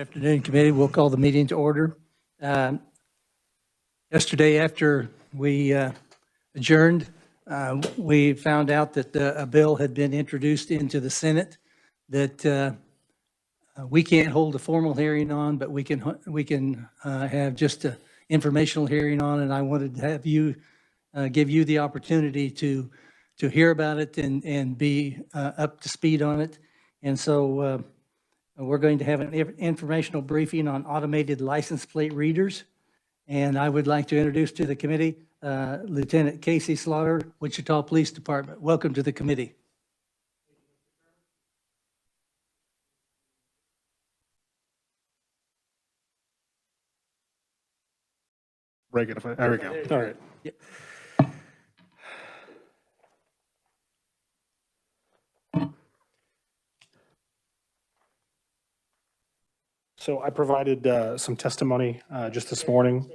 Afternoon, committee. We'll call the meeting to order. Yesterday, after we adjourned, we found out that a bill had been introduced into the Senate that we can't hold a formal hearing on, but we can have just an informational hearing on. And I wanted to have you give you the opportunity to hear about it and be up to speed on it. And so we're going to have an informational briefing on automated license plate readers. And I would like to introduce to the committee Lieutenant Casey Slaughter, Wichita Police Department. Welcome to the committee. Break it. There we go. All right. Yep. So I provided some testimony just this morning.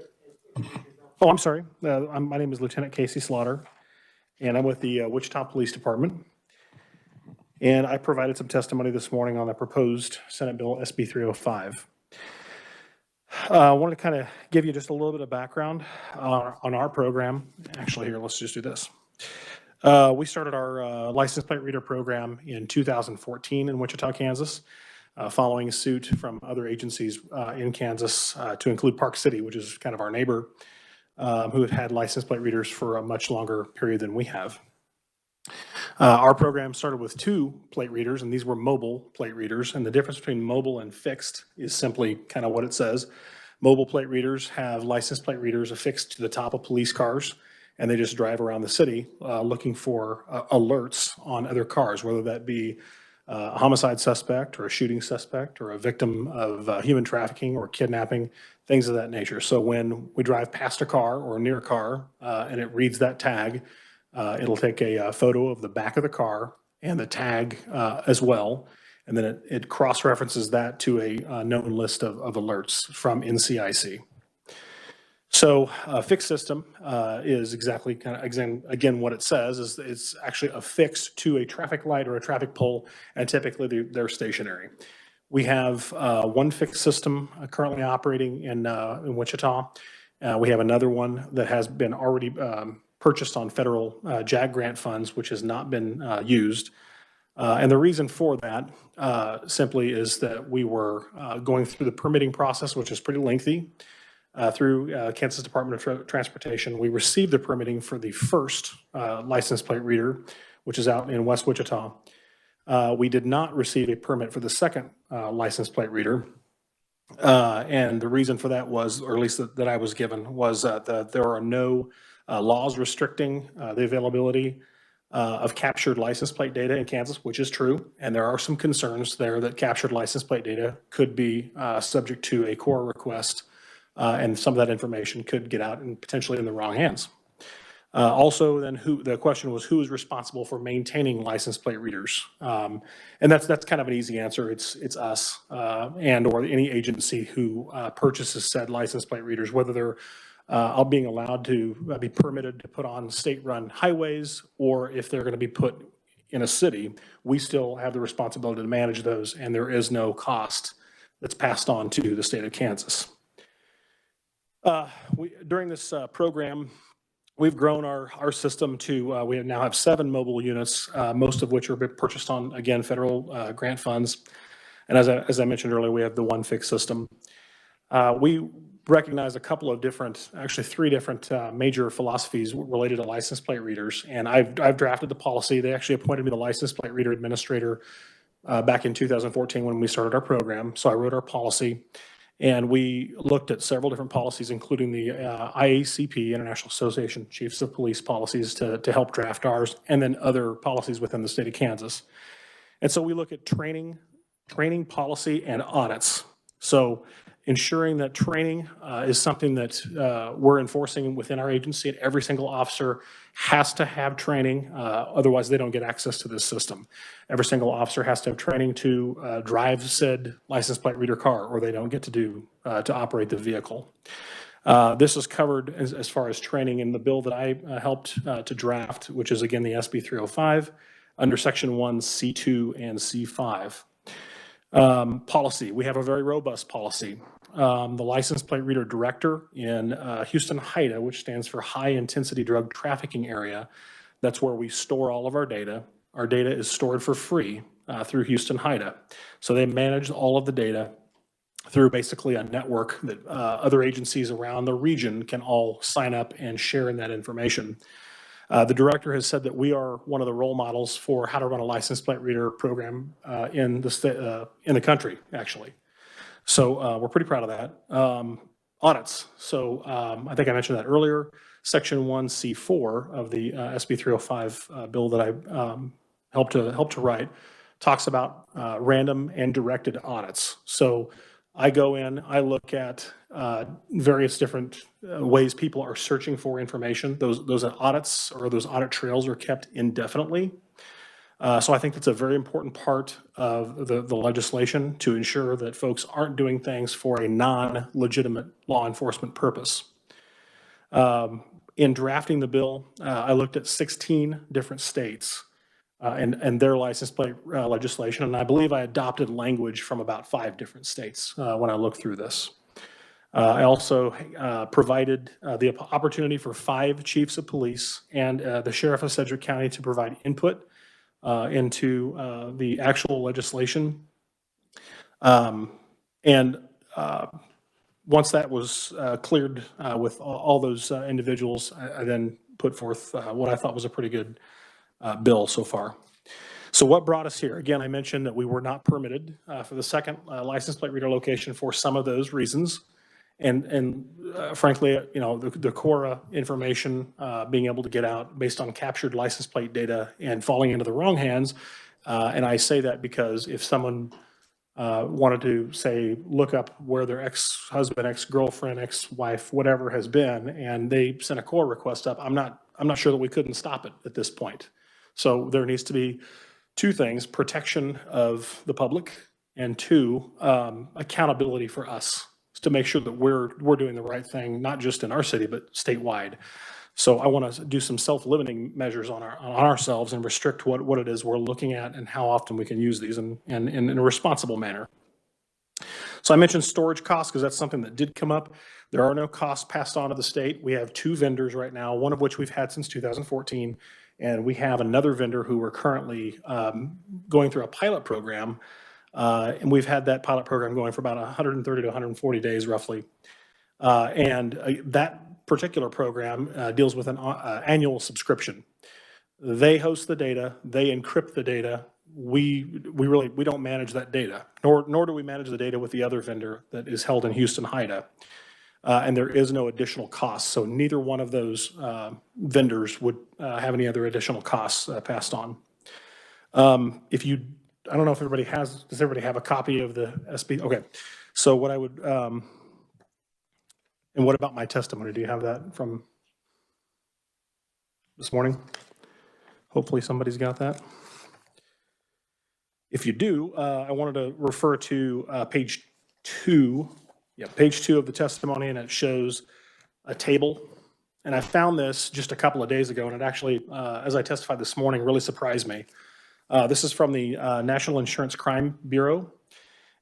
Oh, I'm sorry. My name is Lieutenant Casey Slaughter, and I'm with the Wichita Police Department. And I provided some testimony this morning on the proposed Senate Bill SB 305. I wanted to kind of give you just a little bit of background on our program. Actually, here, let's just do this. We started our license plate reader program in 2014 in Wichita, Kansas, following suit from other agencies in Kansas to include Park City, which is kind of our neighbor, who had had license plate readers for a much longer period than we have. Our program started with 2 plate readers, and these were mobile plate readers. And the difference between mobile and fixed is simply kind of what it says. Mobile plate readers have license plate readers affixed to the top of police cars, and they just drive around the city looking for alerts on other cars, whether that be a homicide suspect or a shooting suspect or a victim of human trafficking or kidnapping, things of that nature. So when we drive past a car or near a car and it reads that tag, it'll take a photo of the back of the car and the tag as well. And then it cross-references that to a known list of alerts from NCIC. So a fixed system is exactly kind of, again, what it says is it's actually affixed to a traffic light or a traffic pole, and typically they're stationary. We have one fixed system currently operating in Wichita. We have another one that has been already purchased on federal JAG grant funds, which has not been used. And the reason for that simply is that we were going through the permitting process, which is pretty lengthy. Through Kansas Department of Transportation, we received the permitting for the first license plate reader, which is out in West Wichita. We did not receive a permit for the second license plate reader. And the reason for that was, or at least that I was given, was that there are no laws restricting the availability of captured license plate data in Kansas, which is true. And there are some concerns there that captured license plate data could be subject to a core request. And some of that information could get out and potentially in the wrong hands. Also, then the question was who is responsible for maintaining license plate readers? And that's kind of an easy answer. It's us and or any agency who purchases said license plate readers, whether they're being allowed to be permitted to put on state-run highways, or if they're going to be put in a city, we still have the responsibility to manage those, and there is no cost that's passed on to the state of Kansas. During this program, we've grown our system to, we now have 7 mobile units, most of which are purchased on, again, federal grant funds. And as I mentioned earlier, we have the one fixed system. We recognize a couple of different, actually 3 different major philosophies related to license plate readers. And I've drafted the policy. They actually appointed me the license plate reader administrator back in 2014 when we started our program. So I wrote our policy. And we looked at several different policies, including the IACP, International Association of Chiefs of Police policies, to help draft ours, and then other policies within the state of Kansas. And so we look at training policy, and audits. So ensuring that training is something that we're enforcing within our agency, and every single officer has to have training, otherwise they don't get access to this system. Every single officer has to have training to drive said license plate reader car, or they don't get to operate the vehicle. This is covered as far as training in the bill that I helped to draft, which is again the SB 305 under Section 1, C2 and C5. Policy, we have a very robust policy. The license plate reader director in Houston HIDA, which stands for High Intensity Drug Trafficking Area, that's where we store all of our data. Our data is stored for free through Houston HIDA. So they manage all of the data through basically a network that other agencies around the region can all sign up and share in that information. The director has said that we are one of the role models for how to run a license plate reader program in the country, actually. So we're pretty proud of that. Audits. So I think I mentioned that earlier. Section 1C4 of the SB 305 bill that I helped to write talks about random and directed audits. So I go in, I look at various different ways people are searching for information. Those audits or those audit trails are kept indefinitely. So I think that's a very important part of the legislation to ensure that folks aren't doing things for a non-legitimate law enforcement purpose. In drafting the bill, I looked at 16 different states and their license plate legislation, and I believe I adopted language from about 5 different states when I looked through this. I also provided the opportunity for 5 chiefs of police and the sheriff of Sedgwick County to provide input into the actual legislation. Once that was cleared with all those individuals, I then put forth what I thought was a pretty good bill so far. So what brought us here? Again, I mentioned that we were not permitted for the second license plate reader location for some of those reasons. And frankly, you know, the Cora information being able to get out based on captured license plate data and falling into the wrong hands. And I say that because if someone wanted to say, look up where their ex-husband, ex-girlfriend, ex-wife, whatever has been, and they sent a Cora request up, I'm not sure that we couldn't stop it at this point. So there needs to be 2 things: protection of the public, and 2, accountability for us to make sure that we're doing the right thing, not just in our city, but statewide. So I want to do some self-limiting measures on ourselves and restrict what it is we're looking at and how often we can use these in a responsible manner. So I mentioned storage costs because that's something that did come up. There are no costs passed on to the state. We have 2 vendors right now, one of which we've had since 2014, and we have another vendor who we're currently going through a pilot program. And we've had that pilot program going for about 130 to 140 days roughly. That particular program deals with an annual subscription. They host the data, they encrypt the data. We don't manage that data, nor do we manage the data with the other vendor that is held in Houston HIDA. And there is no additional cost. So neither one of those vendors would have any other additional costs passed on. I don't know if everybody does everybody have a copy of the SB? Okay. So what I would, and what about my testimony? Do you have that from this morning? Hopefully somebody's got that. If you do, I wanted to refer to page 2. Yeah, page 2 of the testimony, and it shows a table. And I found this just a couple of days ago, and it actually, as I testified this morning, really surprised me. This is from the National Insurance Crime Bureau,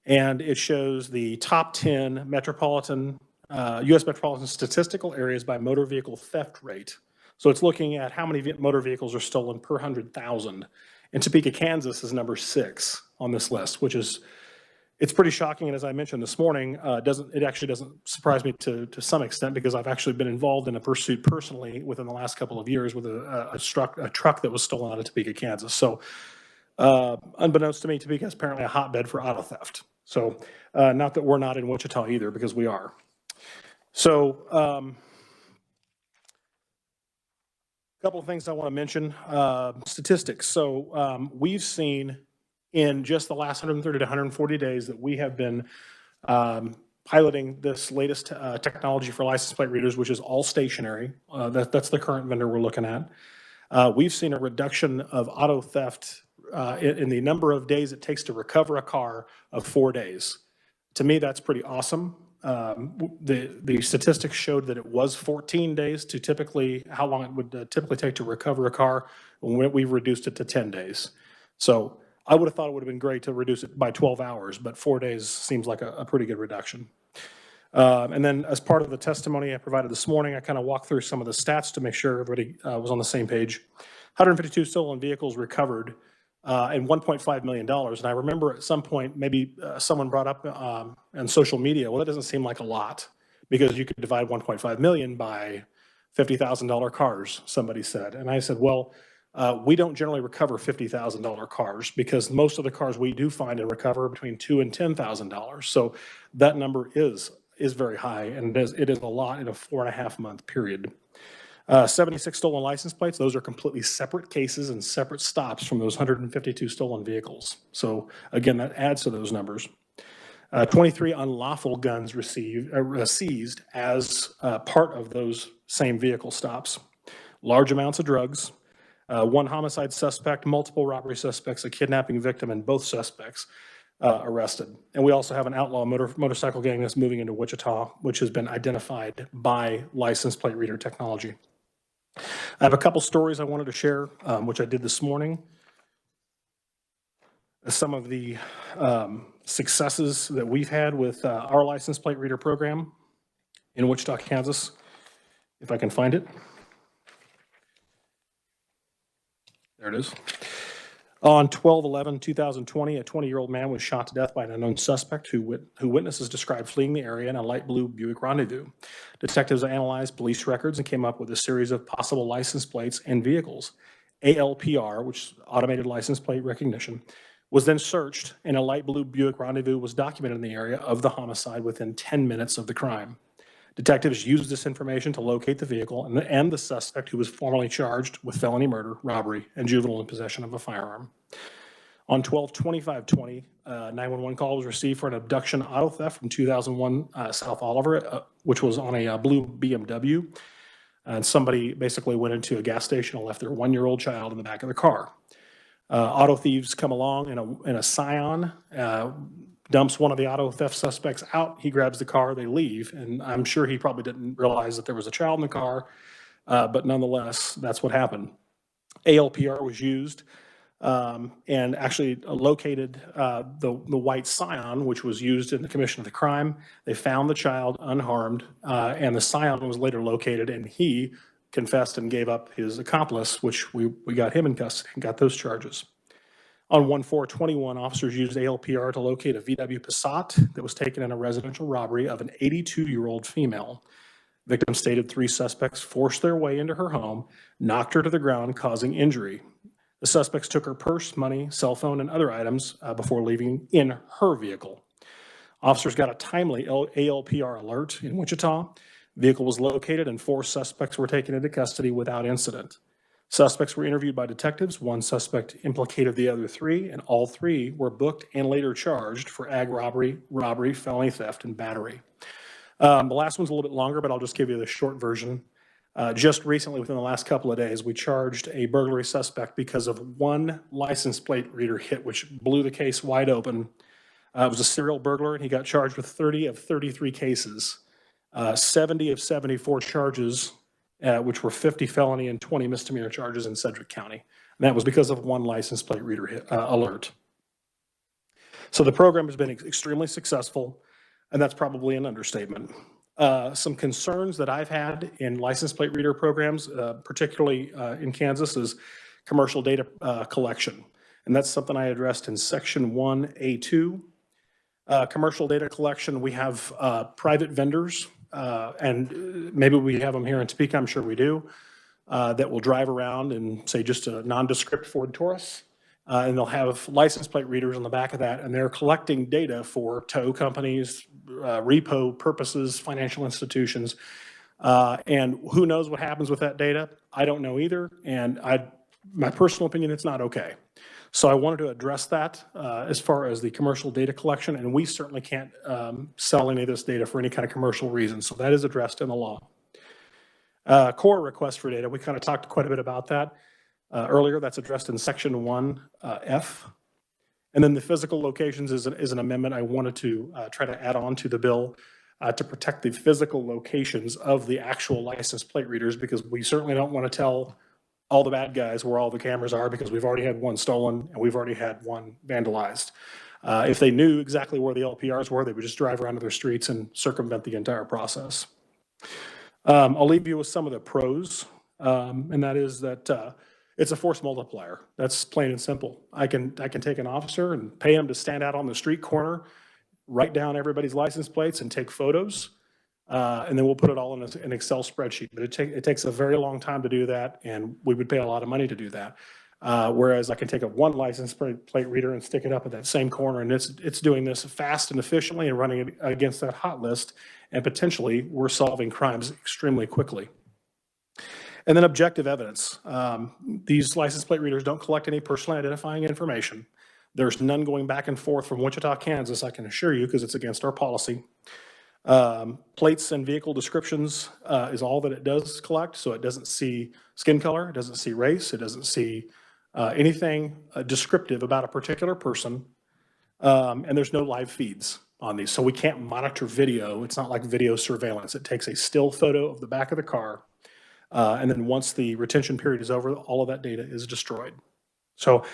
and it shows the top 10 metropolitan, U.S. metropolitan statistical areas by motor vehicle theft rate. So it's looking at how many motor vehicles are stolen per 100,000. And Topeka, Kansas is number 6 on this list, which is, it's pretty shocking. And as I mentioned this morning, it actually doesn't surprise me to some extent, because I've actually been involved in a pursuit personally within the last couple of years with a truck that was stolen out of Topeka, Kansas. So unbeknownst to me, Topeka is apparently a hotbed for auto theft. So not that we're not in Wichita either, because we are. So a couple of things I want to mention. Statistics. So we've seen in just the last 130 to 140 days that we have been piloting this latest technology for license plate readers, which is all stationary. That's the current vendor we're looking at. We've seen a reduction of auto theft in the number of days it takes to recover a car of 4 days. To me, that's pretty awesome. The statistics showed that it was 14 days to typically, how long it would typically take to recover a car, when we've reduced it to 10 days. So I would have thought it would have been great to reduce it by 12 hours, but 4 days seems like a pretty good reduction. And then as part of the testimony I provided this morning, I kind of walked through some of the stats to make sure everybody was on the same page. 152 stolen vehicles recovered and $1.5 million. And I remember at some point, maybe someone brought up on social media, well, that doesn't seem like a lot because you could divide 1.5 million by $50,000 cars, somebody said. And I said, well, we don't generally recover $50,000 cars because most of the cars we do find and recover between $2,000 and $10,000. So that number is very high, and it is a lot in a 4.5 month period. 76 stolen license plates, those are completely separate cases and separate stops from those 152 stolen vehicles. So again, that adds to those numbers. 23 unlawful guns seized as part of those same vehicle stops. Large amounts of drugs, one homicide suspect, multiple robbery suspects, a kidnapping victim, and both suspects arrested. And we also have an outlaw motorcycle gang that's moving into Wichita, which has been identified by license plate reader technology. I have a couple stories I wanted to share, which I did this morning. Some of the successes that we've had with our license plate reader program in Wichita, Kansas, if I can find it. There it is. On 12/11/2020, a 20-year-old man was shot to death by an unknown suspect who witnesses described fleeing the area in a light blue Buick Rendezvous. Detectives analyzed police records and came up with a series of possible license plates and vehicles. ALPR, which is automated license plate recognition, was then searched, and a light blue Buick Rendezvous was documented in the area of the homicide within 10 minutes of the crime. Detectives used this information to locate the vehicle and the suspect, who was formally charged with felony murder, robbery, and juvenile in possession of a firearm. On 12/25/20, 911 call was received for an abduction auto theft from 2001 South Oliver, which was on a blue BMW. And somebody basically went into a gas station and left their 1-year-old child in the back of the car. Auto thieves come along in a Scion, dumps one of the auto theft suspects out. He grabs the car, they leave, and I'm sure he probably didn't realize that there was a child in the car, but nonetheless, that's what happened. ALPR was used and actually located the white Scion, which was used in the commission of the crime. They found the child unharmed, and the Scion was later located, and he confessed and gave up his accomplice, which we got him in custody and got those charges. On 1/4/21, officers used ALPR to locate a VW Passat that was taken in a residential robbery of an 82-year-old female. Victim stated 3 suspects forced their way into her home, knocked her to the ground, causing injury. The suspects took her purse, money, cell phone, and other items before leaving in her vehicle. Officers got a timely ALPR alert in Wichita. Vehicle was located and 4 suspects were taken into custody without incident. Suspects were interviewed by detectives. 1 suspect implicated the other 3, and all 3 were booked and later charged for ag robbery, felony theft, and battery. The last one's a little bit longer, but I'll just give you the short version. Just recently, within the last couple of days, we charged a burglary suspect because of 1 license plate reader hit, which blew the case wide open. It was a serial burglar, and he got charged with 30 of 33 cases, 70 of 74 charges, which were 50 felony and 20 misdemeanor charges in Sedgwick County. And that was because of 1 license plate reader alert. So the program has been extremely successful, and that's probably an understatement. Some concerns that I've had in license plate reader programs, particularly in Kansas, is commercial data collection. And that's something I addressed in section 1A2. Commercial data collection, we have private vendors, and maybe we have them here in Topeka, I'm sure we do, that will drive around and say just a nondescript Ford Taurus, and they'll have license plate readers on the back of that, and they're collecting data for tow companies, repo purposes, financial institutions, and who knows what happens with that data? I don't know either, and my personal opinion, it's not okay. So I wanted to address that as far as the commercial data collection, and we certainly can't sell any of this data for any kind of commercial reason. So that is addressed in the law. Core request for data, we kind of talked quite a bit about that earlier. That's addressed in section 1F. And then the physical locations is an amendment I wanted to try to add on to the bill to protect the physical locations of the actual license plate readers, because we certainly don't want to tell all the bad guys where all the cameras are because we've already had one stolen and we've already had one vandalized. If they knew exactly where the LPRs were, they would just drive around to their streets and circumvent the entire process. I'll leave you with some of the pros, and that is that it's a force multiplier. That's plain and simple. I can take an officer and pay him to stand out on the street corner, write down everybody's license plates and take photos, and then we'll put it all in an Excel spreadsheet. But it takes a very long time to do that, and we would pay a lot of money to do that. Whereas I can take one license plate reader and stick it up at that same corner, and it's doing this fast and efficiently and running it against that hot list, and potentially we're solving crimes extremely quickly. And then objective evidence. These license plate readers don't collect any personally identifying information. There's none going back and forth from Wichita, Kansas, I can assure you, because it's against our policy. Plates and vehicle descriptions is all that it does collect, so it doesn't see skin color, it doesn't see race, it doesn't see anything descriptive about a particular person, and there's no live feeds on these, so we can't monitor video. It's not like video surveillance. It takes a still photo of the back of the car, and then once the retention period is over, all of that data is destroyed. So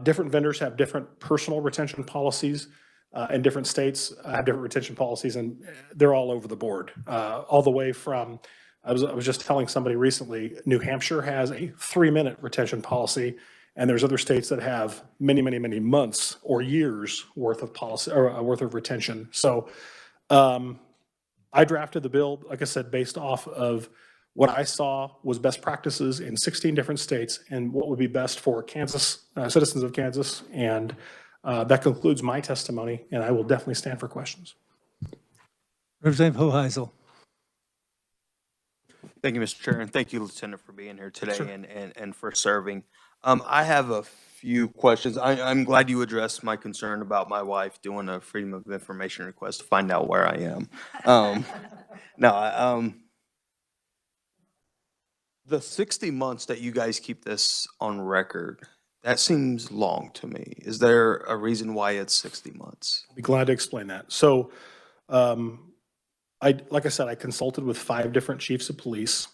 different vendors have different personal retention policies, and different states have different retention policies, and they're all over the board. All the way from, I was just telling somebody recently, New Hampshire has a 3-minute retention policy, and there's other states that have many, many, many months or years worth of policy or worth of retention. So I drafted the bill, like I said, based off of what I saw was best practices in 16 different states and what would be best for Kansas, citizens of Kansas. And that concludes my testimony, and I will definitely stand for questions. Representative Hoheisel. Thank you, Mr. Chair, and thank you, Lieutenant, for being here today Sure. and for serving. I have a few questions. I'm glad you addressed my concern about my wife doing a Freedom of Information request to find out where I am. The 60 months that you guys keep this on record, that seems long to me. Is there a reason why it's 60 months? I'll be glad to explain that. So, like I said, I consulted with 5 different chiefs of police.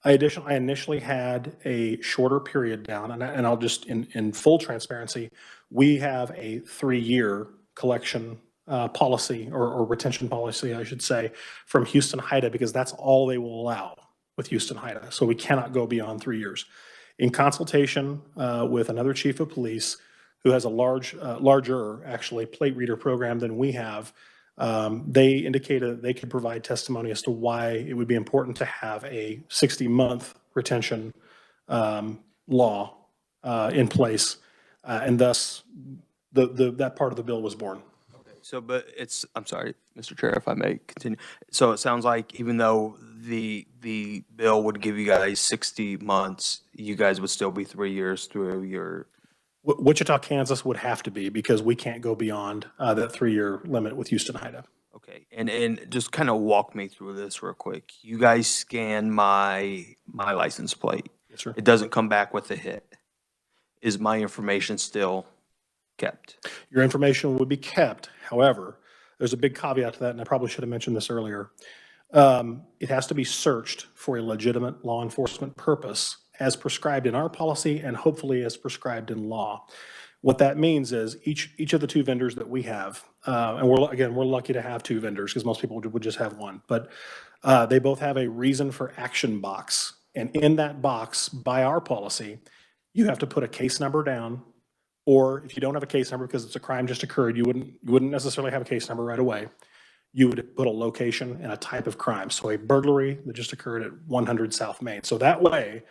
I initially had a shorter period down, and I'll just, in full transparency, we have a 3-year collection policy or retention policy, I should say, from Houston HIDA, because that's all they will allow with Houston HIDA. So we cannot go beyond 3 years. In consultation with another chief of police who has a larger actually plate reader program than we have, they indicated they could provide testimony as to why it would be important to have a 60-month retention law in place, and thus that part of the bill was born. So, but I'm sorry, Mr. Chair, if I may continue. So it sounds like even though the bill would give you guys 60 months, you guys would still be 3 years through your. Wichita, Kansas would have to be, because we can't go beyond that 3-year limit with Houston HIDA. Okay, and just kind of walk me through this real quick. You guys scan my license plate. Yes, sir. It doesn't come back with a hit. Is my information still kept? Your information would be kept. However, there's a big caveat to that, and I probably should have mentioned this earlier. It has to be searched for a legitimate law enforcement purpose as prescribed in our policy and hopefully as prescribed in law. What that means is each of the 2 vendors that we have, and we're lucky to have 2 vendors because most people would just have one, but they both have a reason for action box. And in that box, by our policy, you have to put a case number down, or if you don't have a case number because it's a crime just occurred, you wouldn't necessarily have a case number right away. You would put a location and a type of crime. So a burglary that just occurred at 100 South Main. So that way,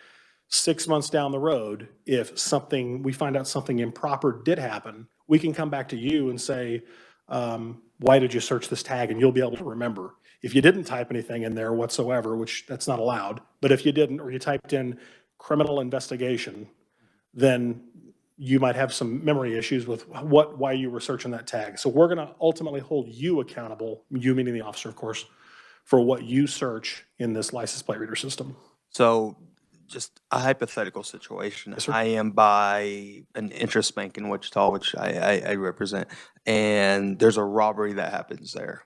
6 months down the road, if we find out something improper did happen, we can come back to you and say, why did you search this tag? And you'll be able to remember. If you didn't type anything in there whatsoever, which that's not allowed, but if you didn't, or you typed in criminal investigation, then you might have some memory issues with why you were searching that tag. So we're going to ultimately hold you accountable, you meaning the officer, of course, for what you search in this license plate reader system. So just a hypothetical situation. Yes, sir. I am by an interest bank in Wichita, which I represent, and there's a robbery that happens there.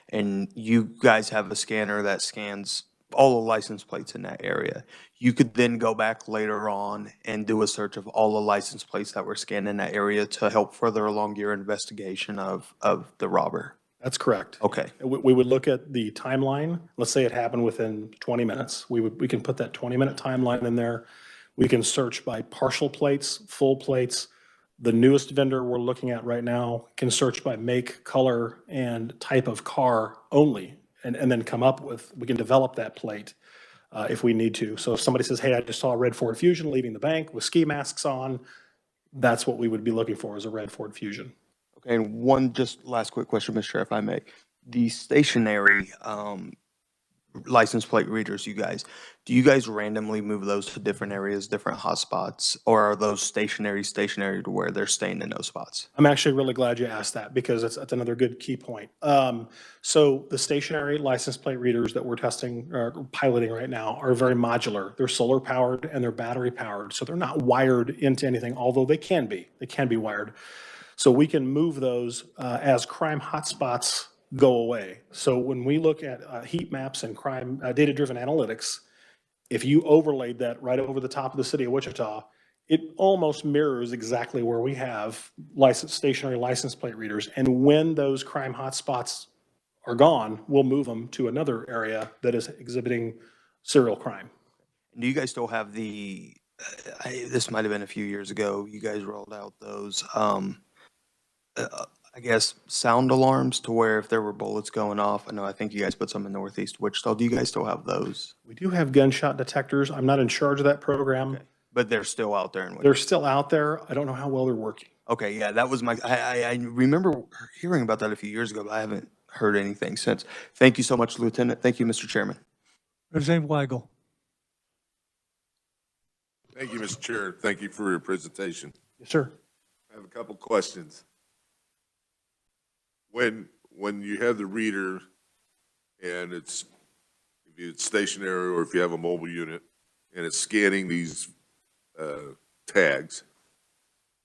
And you guys have a scanner that scans all the license plates in that area. You could then go back later on and do a search of all the license plates that were scanned in that area to help further along your investigation of the robber. That's correct. Okay. We would look at the timeline. Let's say it happened within 20 minutes. We can put that 20-minute timeline in there. We can search by partial plates, full plates. The newest vendor we're looking at right now can search by make, color, and type of car only, and then come up with, we can develop that plate if we need to. So if somebody says, hey, I just saw a red Ford Fusion leaving the bank with ski masks on, that's what we would be looking for, is a red Ford Fusion. Okay, and one just last quick question, Mr. Chair, if I may. The stationary license plate readers, do you guys randomly move those to different areas, different hotspots, or are those stationary to where they're staying in those spots? I'm actually really glad you asked that because that's another good key point. So the stationary license plate readers that we're testing or piloting right now are very modular. They're solar powered and they're battery powered. So they're not wired into anything, although they can be wired. So we can move those as crime hotspots go away. So when we look at heat maps and crime data-driven analytics, if you overlaid that right over the top of the city of Wichita, it almost mirrors exactly where we have stationary license plate readers. And when those crime hotspots are gone, we'll move them to another area that is exhibiting serial crime. Do you guys still have this might have been a few years ago, you guys rolled out those, I guess, sound alarms to where if there were bullets going off, I think you guys put some in Northeast Wichita. Do you guys still have those? We do have gunshot detectors. I'm not in charge of that program. Okay. But they're still out there in Wichita? They're still out there. I don't know how well they're working. Okay, yeah, that was I remember hearing about that a few years ago, but I haven't heard anything since. Thank you so much, Lieutenant. Thank you, Mr. Chairman. Representative Weigel. Thank you, Mr. Chair. Thank you for your presentation. Yes, sir. I have a couple questions. When you have the reader and if it's stationary or if you have a mobile unit and it's scanning these tags,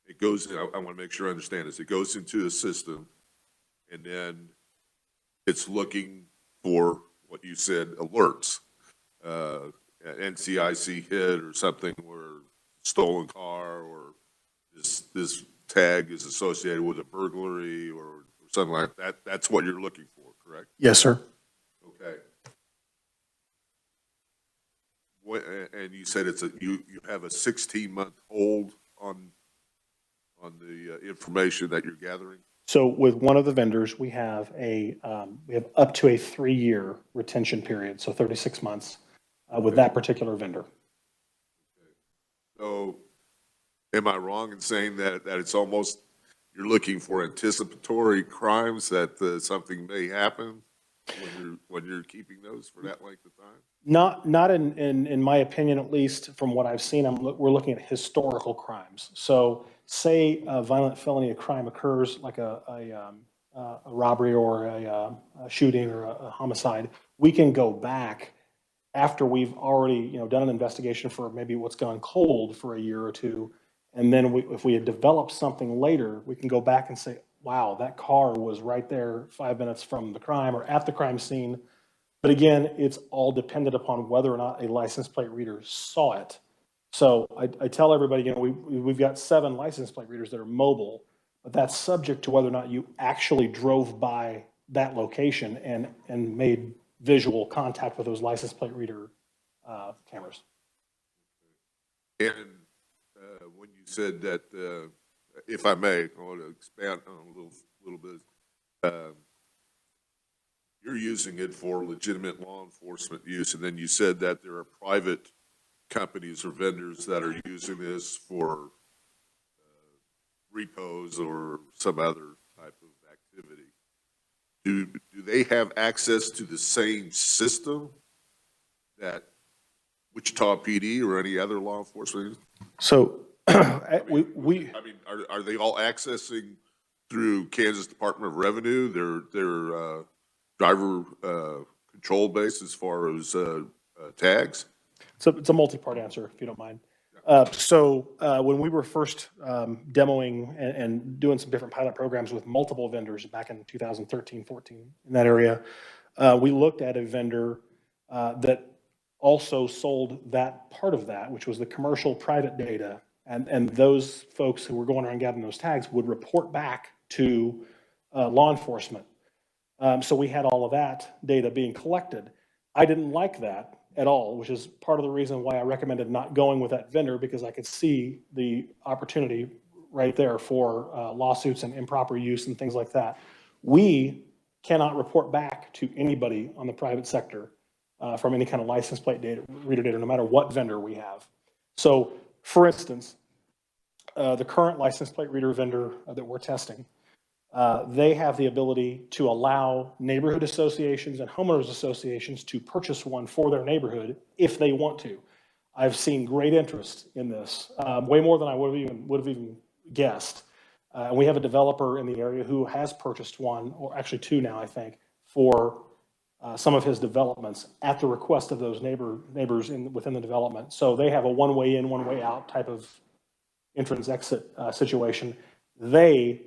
it goes, I want to make sure I understand this, it goes into the system and then it's looking for what you said, alerts, NCIC hit or something where stolen car or this tag is associated with a burglary or something like that. That's what you're looking for, correct? Yes, sir. Okay. And you said you have a 16-month hold on the information that you're gathering? So with one of the vendors, we have up to a 3-year retention period, so 36 months with that particular vendor. Okay. So am I wrong in saying that it's almost, you're looking for anticipatory crimes that something may happen when you're keeping those for that length of time? Not in my opinion, at least from what I've seen, we're looking at historical crimes. So say a violent felony, a crime occurs like a robbery or a shooting or a homicide, we can go back after we've already done an investigation for maybe what's gone cold for a year or two. And then if we had developed something later, we can go back and say, wow, that car was right there 5 minutes from the crime or at the crime scene. But again, it's all dependent upon whether or not a license plate reader saw it. So I tell everybody, we've got 7 license plate readers that are mobile, but that's subject to whether or not you actually drove by that location and made visual contact with those license plate reader cameras. And when you said that, if I may, I want to expand on a little bit. You're using it for legitimate law enforcement use, and then you said that there are private companies or vendors that are using this for repos or some other type of activity. Do they have access to the same system that Wichita PD or any other law enforcement? So I mean, are they all accessing through Kansas Department of Revenue, their driver control base as far as tags? So it's a multi-part answer, if you don't mind. So when we were first demoing and doing some different pilot programs with multiple vendors back in 2013, 14, in that area, we looked at a vendor that also sold that part of that, which was the commercial private data. And those folks who were going around gathering those tags would report back to law enforcement. So we had all of that data being collected. I didn't like that at all, which is part of the reason why I recommended not going with that vendor, because I could see the opportunity right there for lawsuits and improper use and things like that. We cannot report back to anybody on the private sector from any kind of license plate data, reader data, no matter what vendor we have. So, for instance, the current license plate reader vendor that we're testing, they have the ability to allow neighborhood associations and homeowners associations to purchase one for their neighborhood if they want to. I've seen great interest in this, way more than I would have even guessed. And we have a developer in the area who has purchased one, or actually two now, I think, for some of his developments at the request of those neighbors within the development. So they have a one-way in, one-way out type of entrance-exit situation. They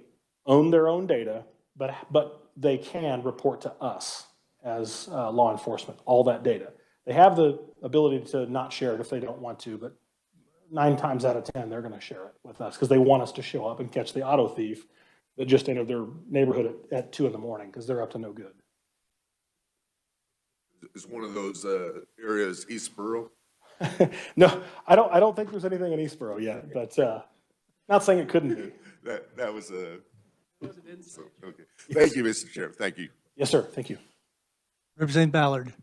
own their own data, but they can report to us as law enforcement, all that data. They have the ability to not share it if they don't want to, but 9 times out of 10, they're gonna share it with us because they want us to show up and catch the auto thief that just entered their neighborhood at 2 in the morning because they're up to no good. Is one of those areas Eastboro? No, I don't think there's anything in Eastboro yet, but not saying it couldn't be. That was a. So, okay. Thank you, Mr. Chair. Thank you. Yes, sir. Thank you. Representative Ballard.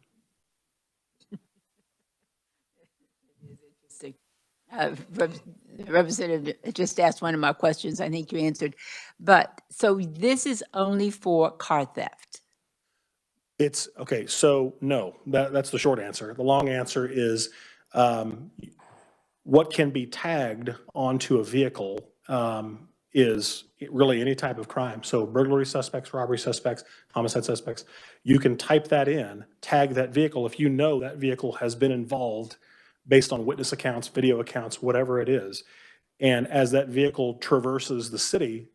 Interesting. Representative just asked one of my questions. I think you answered. But so this is only for car theft. It's okay. So no, that's the short answer. The long answer is what can be tagged onto a vehicle is really any type of crime. So burglary suspects, robbery suspects, homicide suspects, you can type that in, tag that vehicle if you know that vehicle has been involved based on witness accounts, video accounts, whatever it is. And as that vehicle traverses the city,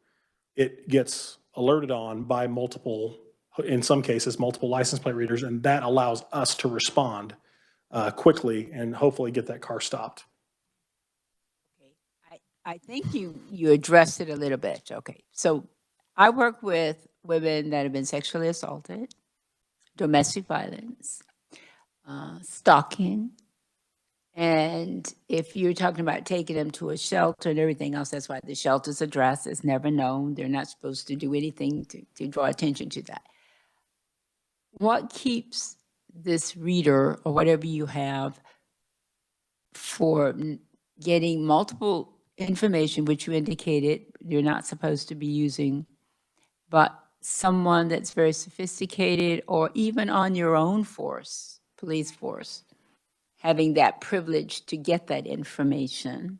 it gets alerted on by multiple, in some cases, multiple license plate readers, and that allows us to respond quickly and hopefully get that car stopped. I think you addressed it a little bit. Okay, so I work with women that have been sexually assaulted, domestic violence, stalking, and if you're talking about taking them to a shelter and everything else, that's why the shelter's address is never known. They're not supposed to do anything to draw attention to that. What keeps this reader or whatever you have for getting multiple information, which you indicated you're not supposed to be using, but someone that's very sophisticated or even on your own force, police force, having that privilege to get that information?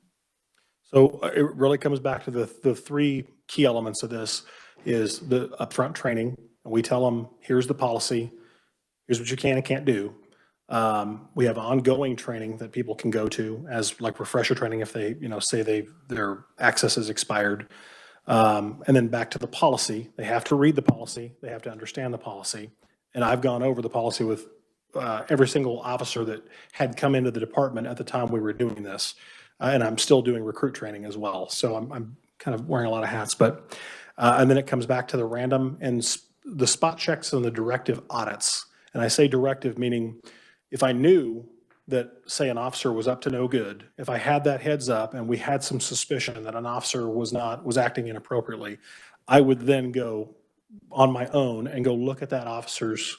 So it really comes back to the 3 key elements of this is the upfront training. We tell them, here's the policy, here's what you can and can't do. We have ongoing training that people can go to as like refresher training if they, say their access is expired. And then back to the policy. They have to read the policy. They have to understand the policy. And I've gone over the policy with every single officer that had come into the department at the time we were doing this. And I'm still doing recruit training as well. So I'm kind of wearing a lot of hats. But and then it comes back to the random and the spot checks and the directive audits. And I say directive meaning if I knew that, say, an officer was up to no good, if I had that heads up and we had some suspicion that an officer was acting inappropriately, I would then go on my own and go look at that officer's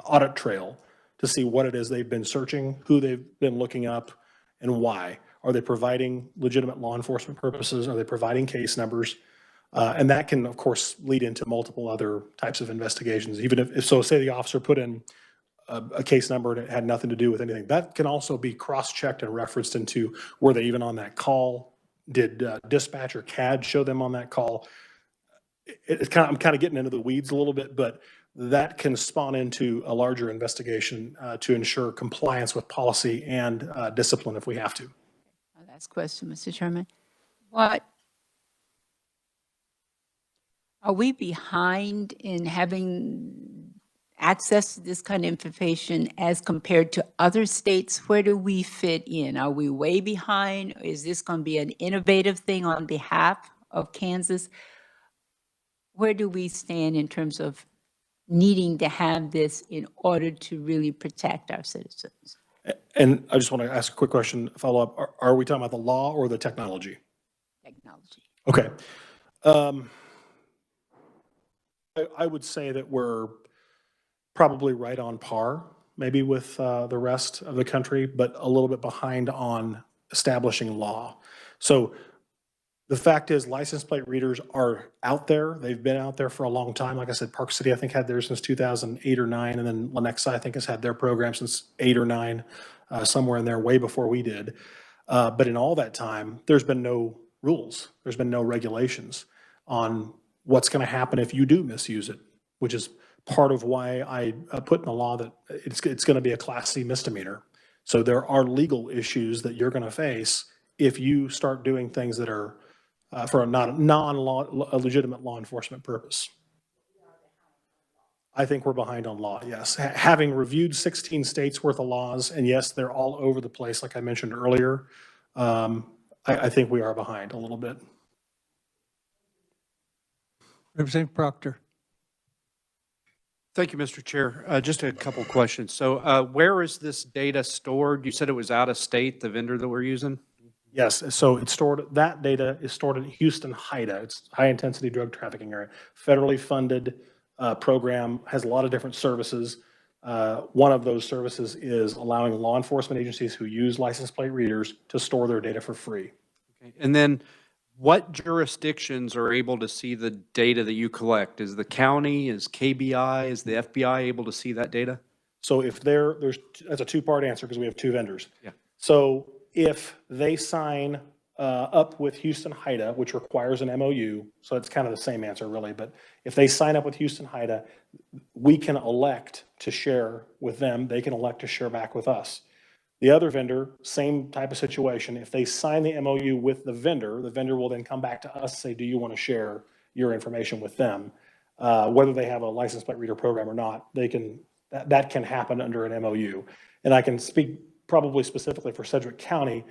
audit trail to see what it is they've been searching, who they've been looking up, and why. Are they providing legitimate law enforcement purposes? Are they providing case numbers? And that can, of course, lead into multiple other types of investigations. Even if so, say the officer put in a case number and it had nothing to do with anything. That can also be cross-checked and referenced into, were they even on that call? Did dispatch or CAD show them on that call? I'm kind of getting into the weeds a little bit, but that can spawn into a larger investigation to ensure compliance with policy and discipline if we have to. Last question, Mr. Chairman. What are we behind in having access to this kind of information as compared to other states? Where do we fit in? Are we way behind? Is this going to be an innovative thing on behalf of Kansas? Where do we stand in terms of needing to have this in order to really protect our citizens? And I just want to ask a quick question, follow up. Are we talking about the law or the technology? Technology. Okay. I would say that we're probably right on par, maybe with the rest of the country, but a little bit behind on establishing law. So the fact is, license plate readers are out there. They've been out there for a long time. Like I said, Park City, I think, had theirs since 2008 or 9, and then Lenexa, I think, has had their program since 8 or 9, somewhere in there, way before we did. But in all that time, there's been no rules. There's been no regulations on what's going to happen if you do misuse it, which is part of why I put in the law that it's going to be a Class C misdemeanor. So there are legal issues that you're going to face if you start doing things that are for a a legitimate law enforcement purpose. I think we're behind on law, yes. Having reviewed 16 states worth of laws, and yes, they're all over the place, like I mentioned earlier, I think we are behind a little bit. Representative Proctor. Thank you, Mr. Chair. Just a couple questions. So where is this data stored? You said it was out of state, the vendor that we're using? Yes, so that data is stored in Houston HIDA. It's high intensity drug trafficking area. Federally funded program, has a lot of different services. One of those services is allowing law enforcement agencies who use license plate readers to store their data for free. Okay. And then what jurisdictions are able to see the data that you collect? Is the county, is KBI, is the FBI able to see that data? So if that's a two-part answer because we have two vendors. Yeah. So if they sign up with Houston HIDA, which requires an MOU, so it's kind of the same answer really, but if they sign up with Houston HIDA, we can elect to share with them, they can elect to share back with us. The other vendor, same type of situation, if they sign the MOU with the vendor will then come back to us and say, do you want to share your information with them? Whether they have a license plate reader program or not, that can happen under an MOU. And I can speak probably specifically for Sedgwick County.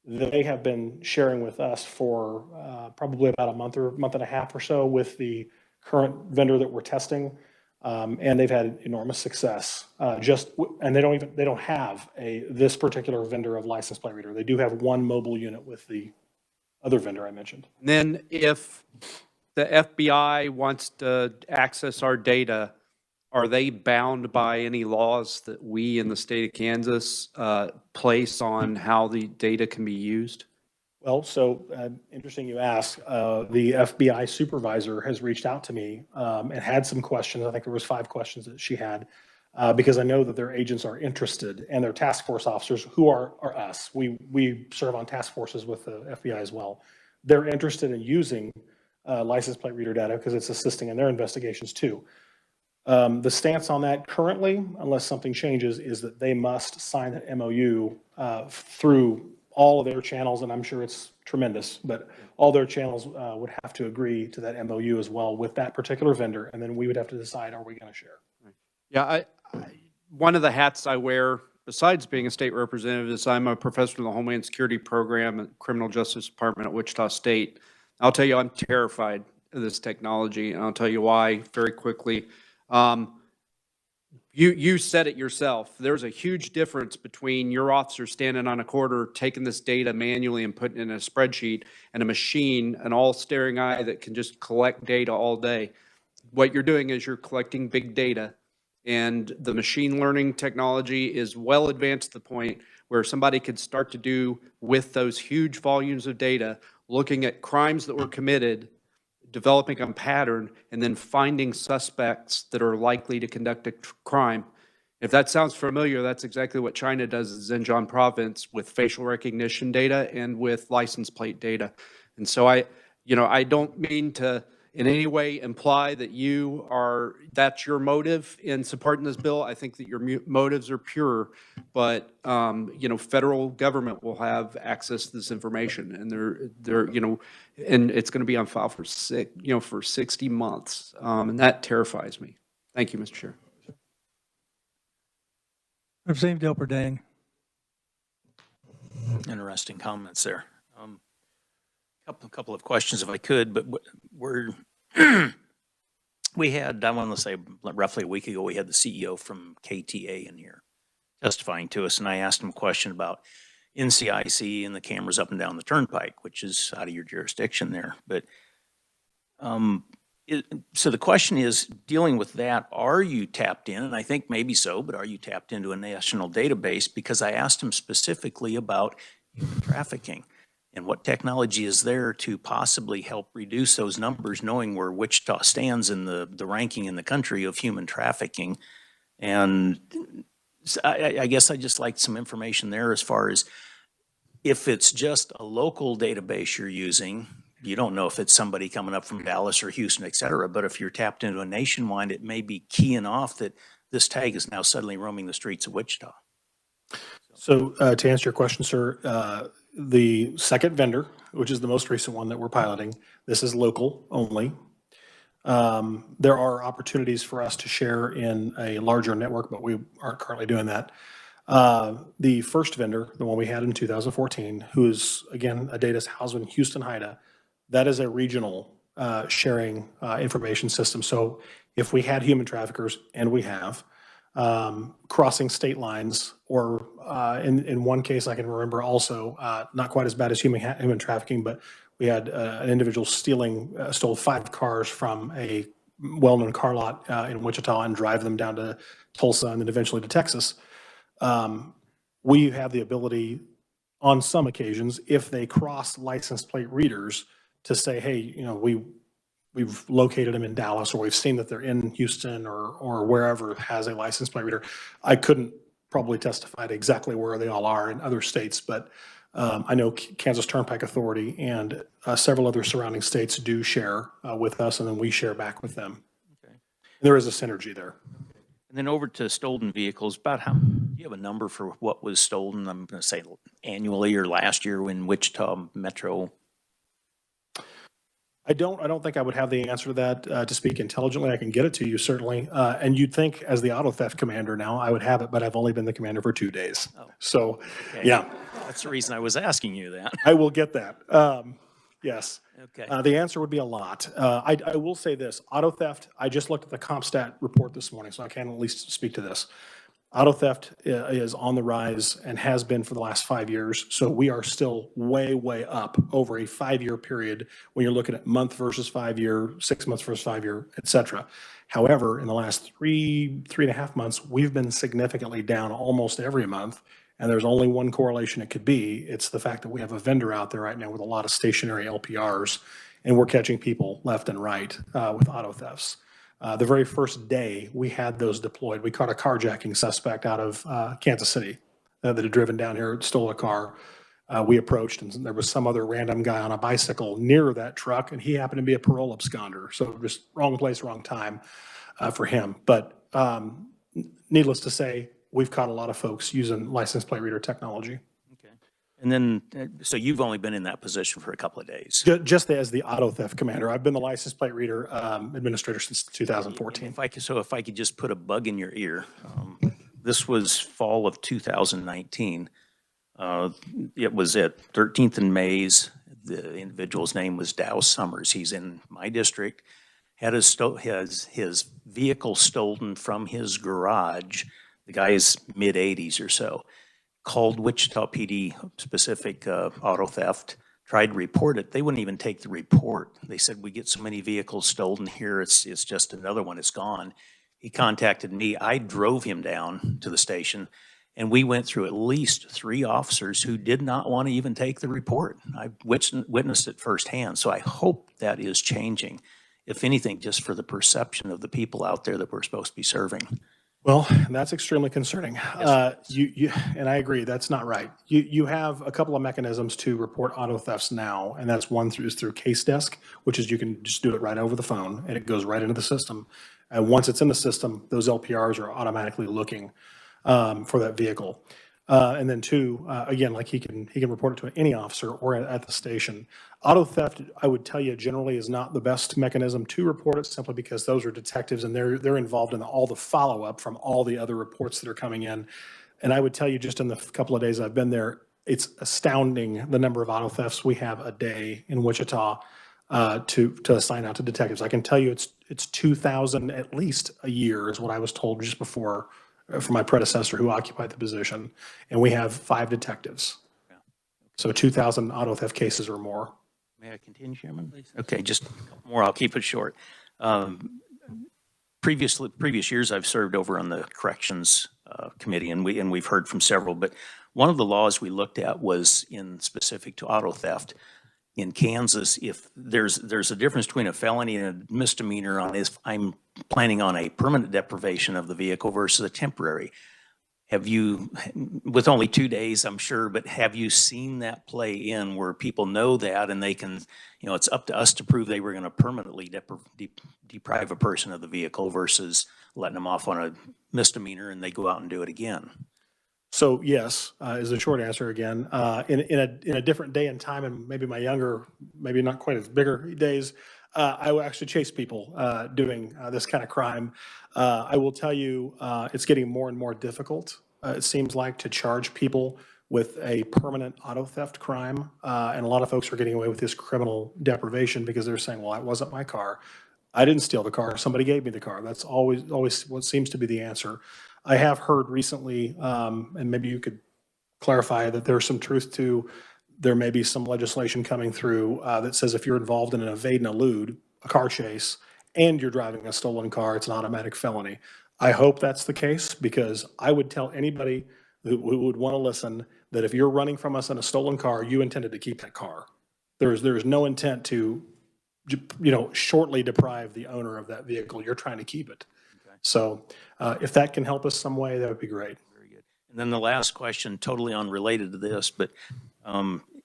They have been sharing with us for probably about a month and a half or so with the current vendor that we're testing, and they've had enormous success. And they don't have this particular vendor of license plate reader. They do have one mobile unit with the other vendor I mentioned. And then if the FBI wants to access our data, are they bound by any laws that we in the state of Kansas place on how the data can be used? Well, so interesting you ask. The FBI supervisor has reached out to me and had some questions. I think there was 5 questions that she had because I know that their agents are interested and their task force officers who are us. We serve on task forces with the FBI as well. They're interested in using license plate reader data because it's assisting in their investigations too. The stance on that currently, unless something changes, is that they must sign an MOU through all of their channels, and I'm sure it's tremendous, but all their channels would have to agree to that MOU as well with that particular vendor, and then we would have to decide, are we going to share? Yeah, one of the hats I wear, besides being a state representative, is I'm a professor in the Homeland Security Program at Criminal Justice Department at Wichita State. I'll tell you, I'm terrified of this technology, and I'll tell you why very quickly. You said it yourself. There's a huge difference between your officer standing on a corner, taking this data manually and putting it in a spreadsheet, and a machine, an all-staring eye that can just collect data all day. What you're doing is you're collecting big data, and the machine learning technology is well advanced to the point where somebody could start to do with those huge volumes of data, looking at crimes that were committed, developing a pattern, and then finding suspects that are likely to conduct a crime. If that sounds familiar, that's exactly what China does in Xinjiang province with facial recognition data and with license plate data. And so I don't mean to in any way imply that that's your motive in supporting this bill. I think that your motives are pure, but federal government will have access to this information, and and it's going to be on file for 60 months, and that terrifies me. Thank you, Mr. Chair. Representative Delperdang. Interesting comments there. Couple of questions if I could, but we had, I want to say roughly a week ago, we had the CEO from KTA in here testifying to us, and I asked him a question about NCIC and the cameras up and down the turnpike, which is out of your jurisdiction there. But so the question is, dealing with that, are you tapped in? And I think maybe so, but are you tapped into a national database? Because I asked him specifically about human trafficking and what technology is there to possibly help reduce those numbers, knowing where Wichita stands in the ranking in the country of human trafficking. And I guess I just like some information there as far as if it's just a local database you're using, you don't know if it's somebody coming up from Dallas or Houston, et cetera. But if you're tapped into a nationwide, it may be keying off that this tag is now suddenly roaming the streets of Wichita. So to answer your question, sir, the second vendor, which is the most recent one that we're piloting, this is local only. There are opportunities for us to share in a larger network, but we aren't currently doing that. The first vendor, the one we had in 2014, who is, again, a data housed in Houston, HIDA, that is a regional sharing information system. So if we had human traffickers, and we have, crossing state lines, or in one case I can remember also, not quite as bad as human trafficking, but we had an individual stole 5 cars from a well-known car lot in Wichita and drive them down to Tulsa and then eventually to Texas. We have the ability on some occasions, if they cross license plate readers, to say, hey, you know, we've located them in Dallas, or we've seen that they're in Houston or wherever has a license plate reader. I couldn't probably testify to exactly where they all are in other states, but I know Kansas Turnpike Authority and several other surrounding states do share with us, and then we share back with them. Okay. There is a synergy there. And then over to stolen vehicles, about how, do you have a number for what was stolen, I'm going to say annually or last year in Wichita Metro? I don't think I would have the answer to that to speak intelligently. I can get it to you, certainly. And you'd think, as the auto theft commander now, I would have it, but I've only been the commander for 2 days. Oh. So, Okay. yeah. That's the reason I was asking you that. I will get that. Yes. Okay. The answer would be a lot. I will say this, auto theft, I just looked at the CompStat report this morning, so I can at least speak to this. Auto theft is on the rise and has been for the last 5 years. So we are still way, way up over a 5-year period when you're looking at month versus 5 year, 6 months versus 5 year, et cetera. However, in the last three and a half months, we've been significantly down almost every month. And there's only one correlation it could be. It's the fact that we have a vendor out there right now with a lot of stationary LPRs, and we're catching people left and right with auto thefts. The very first day we had those deployed, we caught a carjacking suspect out of Kansas City that had driven down here, stole a car. We approached, and there was some other random guy on a bicycle near that truck, and he happened to be a parole absconder. So just wrong place, wrong time for him. But needless to say, we've caught a lot of folks using license plate reader technology. Okay. And then, so you've only been in that position for a couple of days. Just as the auto theft commander. I've been the license plate reader administrator since 2014. If I could just put a bug in your ear, this was fall of 2019. It was at 13th and Mays. The individual's name was Dow Summers. He's in my district. Had his vehicle stolen from his garage. The guy is mid-80s or so. Called Wichita PD specific auto theft, tried to report it. They wouldn't even take the report. They said, we get so many vehicles stolen here, it's just another one, it's gone. He contacted me. I drove him down to the station, and we went through at least 3 officers who did not want to even take the report. I witnessed it firsthand, so I hope that is changing, if anything, just for the perception of the people out there that we're supposed to be serving. Well, that's extremely concerning. And I agree, that's not right. You have a couple of mechanisms to report auto thefts now, and that's one through Case Desk, which is you can just do it right over the phone, and it goes right into the system. And once it's in the system, those LPRs are automatically looking for that vehicle. And then 2, again, like he can report it to any officer or at the station. Auto theft, I would tell you, generally is not the best mechanism to report it, simply because those are detectives and they're involved in all the follow-up from all the other reports that are coming in. And I would tell you, just in the couple of days I've been there, it's astounding the number of auto thefts we have a day in Wichita to assign out to detectives. I can tell you it's 2,000 at least a year is what I was told just before from my predecessor who occupied the position. And we have 5 detectives. So 2,000 auto theft cases or more. May I continue, Chairman? Okay, just a couple more. I'll keep it short. Previous years, I've served over on the Corrections Committee, and we've heard from several, but one of the laws we looked at was in specific to auto theft. In Kansas, if there's a difference between a felony and a misdemeanor on if I'm planning on a permanent deprivation of the vehicle versus a temporary. Have you, with only 2 days, I'm sure, but have you seen that play in where people know that and they can, it's up to us to prove they were going to permanently deprive a person of the vehicle versus letting them off on a misdemeanor and they go out and do it again? So yes, is the short answer again. In a different day and time, and maybe my younger, maybe not quite as bigger days, I will actually chase people doing this kind of crime. I will tell you, it's getting more and more difficult. It seems like to charge people with a permanent auto theft crime, and a lot of folks are getting away with this criminal deprivation because they're saying, "Well, it wasn't my car. I didn't steal the car. Somebody gave me the car." That's always what seems to be the answer. I have heard recently, and maybe you could clarify that there's some truth to, there may be some legislation coming through that says if you're involved in an evade and elude, a car chase, and you're driving a stolen car, it's an automatic felony. I hope that's the case because I would tell anybody who would want to listen that if you're running from us in a stolen car, you intended to keep that car. There's no intent to, shortly deprive the owner of that vehicle. You're trying to keep it. So if that can help us some way, that would be great. Very good. And then the last question, totally unrelated to this, but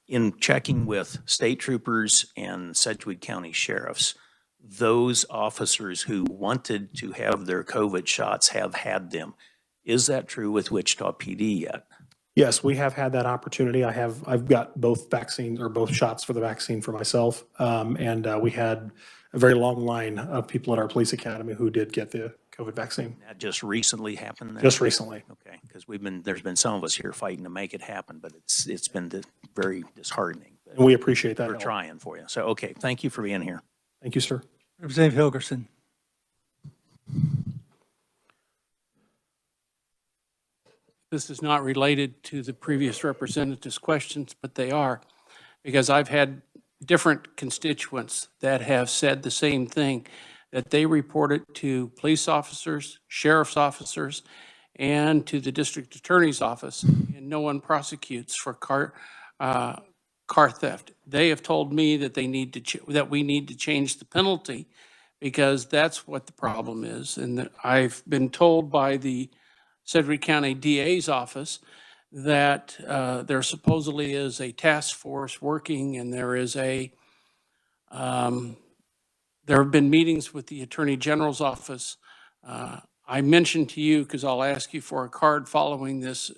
in checking with state troopers and Sedgwick County sheriffs, those officers who wanted to have their COVID shots have had them. Is that true with Wichita PD yet? Yes, we have had that opportunity. I've got both vaccines or both shots for the vaccine for myself. And we had a very long line of people at our police academy who did get the COVID vaccine. That just recently happened then? Just recently. Okay, because there's been some of us here fighting to make it happen, but it's been very disheartening. And we appreciate that. We're trying for you. So, okay, thank you for being here. Thank you, sir. Representative Hilgerson. This is not related to the previous representative's questions, but they are, because I've had different constituents that have said the same thing, that they report it to police officers, sheriff's officers, and to the district attorney's office, and no one prosecutes for car theft. They have told me that that we need to change the penalty because that's what the problem is. And that I've been told by the Sedgwick County DA's office that there supposedly is a task force working, and there have been meetings with the Attorney General's office. I mentioned to you, because I'll ask you for a card following this,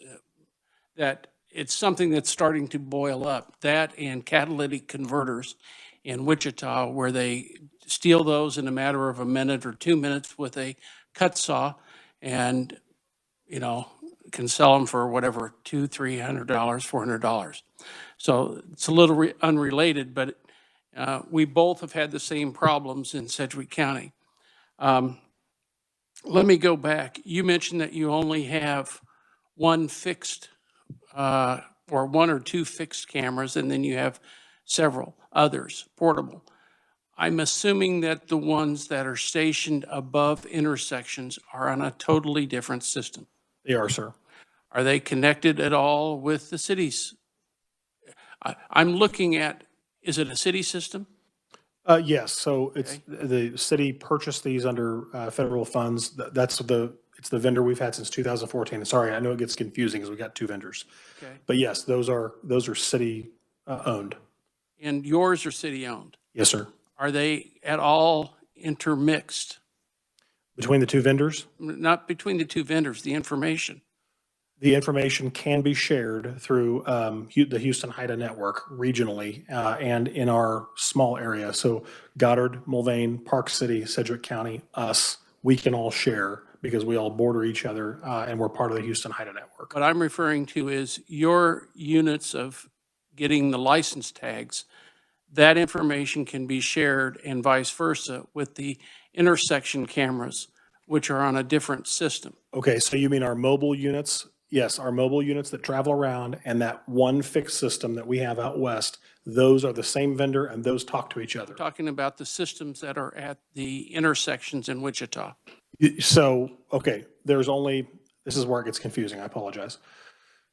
that it's something that's starting to boil up. That and catalytic converters in Wichita, where they steal those in a matter of a minute or 2 minutes with a cut saw and, can sell them for whatever, $200, $300, $400. So it's a little unrelated, but we both have had the same problems in Sedgwick County. Let me go back. You mentioned that you only have one fixed or 1 or 2 fixed cameras, and then you have several others, portable. I'm assuming that the ones that are stationed above intersections are on a totally different system. They are, sir. Are they connected at all with the cities? I'm looking at, is it a city system? Yes, so it's the city purchased these under federal funds. It's the vendor we've had since 2014. Sorry, I know it gets confusing because we got 2 vendors. Okay. But yes, those are city owned. And yours are city owned? Yes, sir. Are they at all intermixed? Between the 2 vendors? Not between the 2 vendors, the information. The information can be shared through the Houston HIDA network regionally and in our small area. So Goddard, Mulvane, Park City, Sedgwick County, us, we can all share, because we all border each other, and we're part of the Houston HIDA network. What I'm referring to is your units of getting the license tags. That information can be shared and vice versa with the intersection cameras, which are on a different system. Okay, so you mean our mobile units? Yes, our mobile units that travel around and that one fixed system that we have out west, those are the same vendor and those talk to each other. Talking about the systems that are at the intersections in Wichita. So, okay, this is where it gets confusing, I apologize.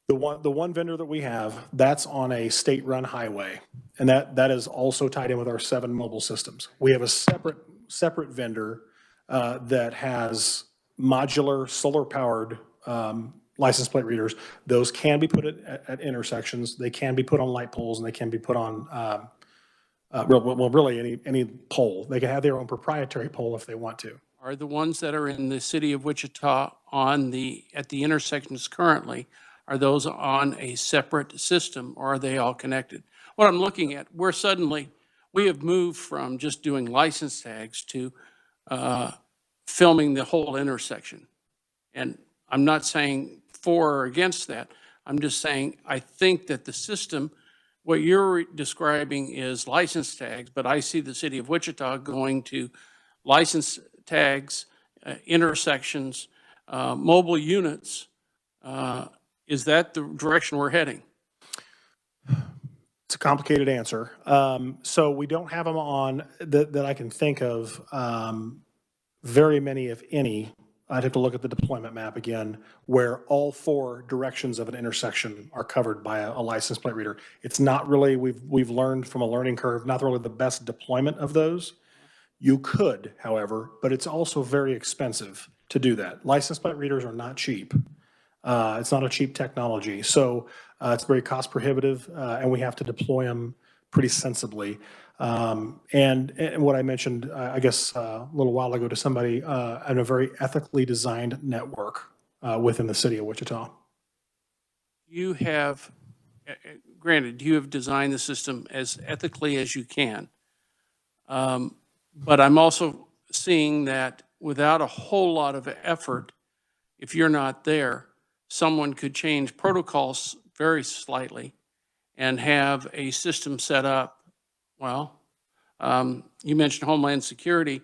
The one vendor that we have, that's on a state-run highway, and that is also tied in with our 7 mobile systems. We have a separate vendor that has modular solar-powered license plate readers. Those can be put at intersections. They can be put on light poles, and they can be put on really any pole. They can have their own proprietary pole if they want to. Are the ones that are in the city of Wichita at the intersections currently, are those on a separate system, or are they all connected? What I'm looking at, we have moved from just doing license tags to filming the whole intersection. And I'm not saying for or against that. I'm just saying, I think that the system, what you're describing is license tags, but I see the city of Wichita going to license tags, intersections, mobile units. Is that the direction we're heading? It's a complicated answer. So we don't have them on that I can think of, very many, if any. I'd have to look at the deployment map again, where all 4 directions of an intersection are covered by a license plate reader. It's not really, we've learned from a learning curve, not really the best deployment of those. You could, however, but it's also very expensive to do that. License plate readers are not cheap. It's not a cheap technology. So it's very cost prohibitive, and we have to deploy them pretty sensibly. And what I mentioned, I guess, a little while ago to somebody, in a very ethically designed network within the city of Wichita. You have, granted, you have designed the system as ethically as you can. But I'm also seeing that without a whole lot of effort, if you're not there, someone could change protocols very slightly and have a system set up. Well, you mentioned Homeland Security.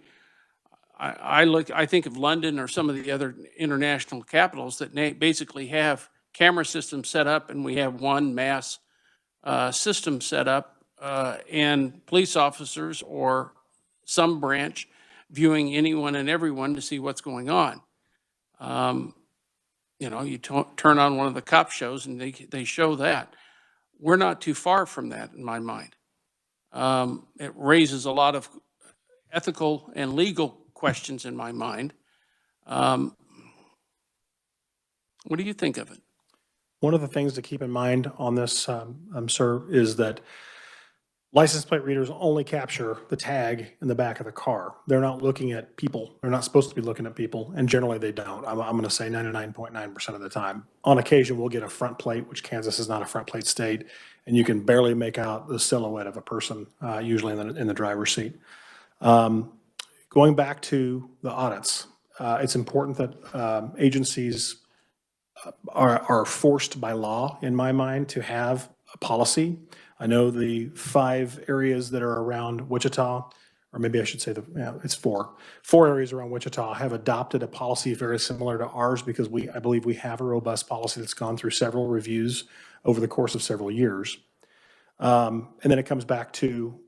I think of London or some of the other international capitals that basically have camera systems set up, and we have one mass system set up, and police officers or some branch viewing anyone and everyone to see what's going on. You turn on one of the cop shows and they show that. We're not too far from that in my mind. It raises a lot of ethical and legal questions in my mind. What do you think of it? One of the things to keep in mind on this, sir, is that license plate readers only capture the tag in the back of the car. They're not looking at people. They're not supposed to be looking at people, and generally they don't. I'm going to say 99.9% of the time. On occasion, we'll get a front plate, which Kansas is not a front plate state, and you can barely make out the silhouette of a person, usually in the driver's seat. Going back to the audits, it's important that agencies are forced by law, in my mind, to have a policy. I know the 5 areas that are around Wichita, or maybe I should say it's 4. 4 areas around Wichita have adopted a policy very similar to ours because I believe we have a robust policy that's gone through several reviews over the course of several years. And then it comes back to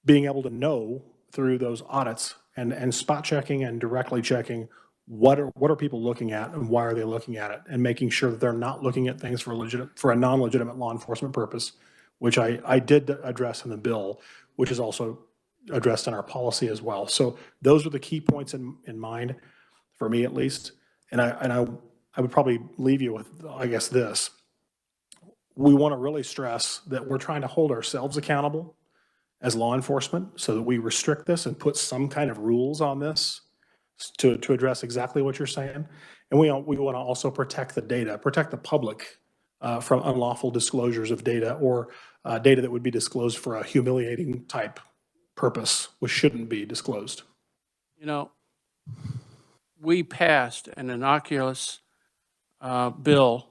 being able to know through those audits and spot checking and directly checking what are people looking at and why are they looking at it, and making sure that they're not looking at things for a non-legitimate law enforcement purpose, which I did address in the bill, which is also addressed in our policy as well. So those are the key points in mind, for me at least. And I would probably leave you with, I guess, this. We want to really stress that we're trying to hold ourselves accountable as law enforcement so that we restrict this and put some kind of rules on this to address exactly what you're saying. And we want to also protect the data, protect the public from unlawful disclosures of data or data that would be disclosed for a humiliating type purpose, which shouldn't be disclosed. we passed an innocuous bill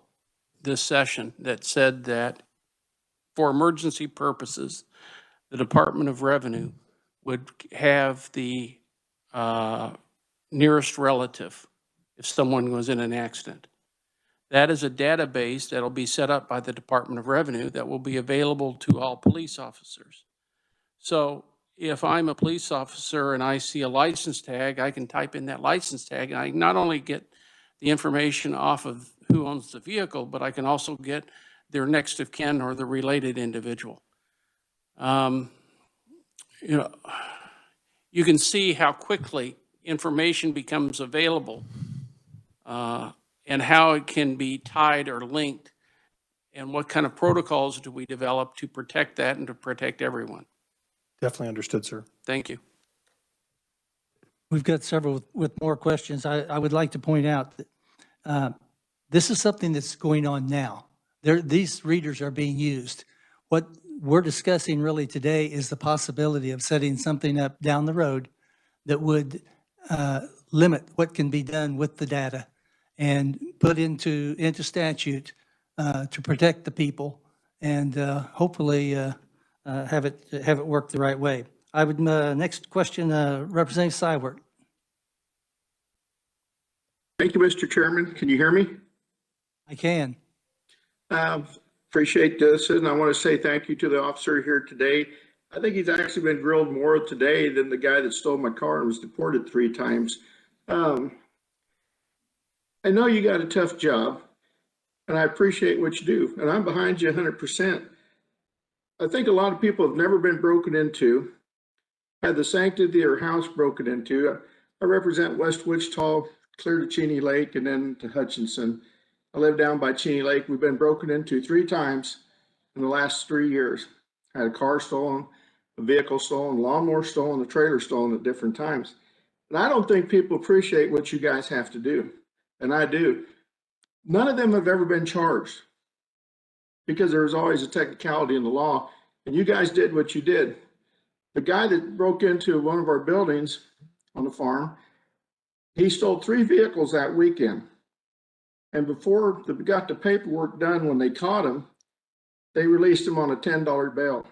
this session that said that for emergency purposes, the Department of Revenue would have the nearest relative if someone was in an accident. That is a database that'll be set up by the Department of Revenue that will be available to all police officers. So if I'm a police officer and I see a license tag, I can type in that license tag and I not only get the information off of who owns the vehicle, but I can also get their next of kin or the related individual. You know, you can see how quickly information becomes available and how it can be tied or linked, and what kind of protocols do we develop to protect that and to protect everyone. Definitely understood, sir. Thank you. We've got several with more questions. I would like to point out that this is something that's going on now. These readers are being used. What we're discussing really today is the possibility of setting something up down the road that would limit what can be done with the data and put into statute to protect the people and hopefully have it work the right way. I would, next question, Representative Seibert. Thank you, Mr. Chairman. Can you hear me? I can. Appreciate this, and I want to say thank you to the officer here today. I think he's actually been grilled more today than the guy that stole my car and was deported 3 times. I know you got a tough job, and I appreciate what you do, and I'm behind you 100%. I think a lot of people have never been broken into, had the sanctity of their house broken into. I represent West Wichita, clear to Cheney Lake, and then to Hutchinson. I live down by Cheney Lake. We've been broken into 3 times in the last 3 years. I had a car stolen, a vehicle stolen, a lawnmower stolen, a trailer stolen at different times. And I don't think people appreciate what you guys have to do. And I do. None of them have ever been charged because there's always a technicality in the law. And you guys did what you did. The guy that broke into one of our buildings on the farm, he stole 3 vehicles that weekend. And before they got the paperwork done, when they caught him, they released him on a $10 bail.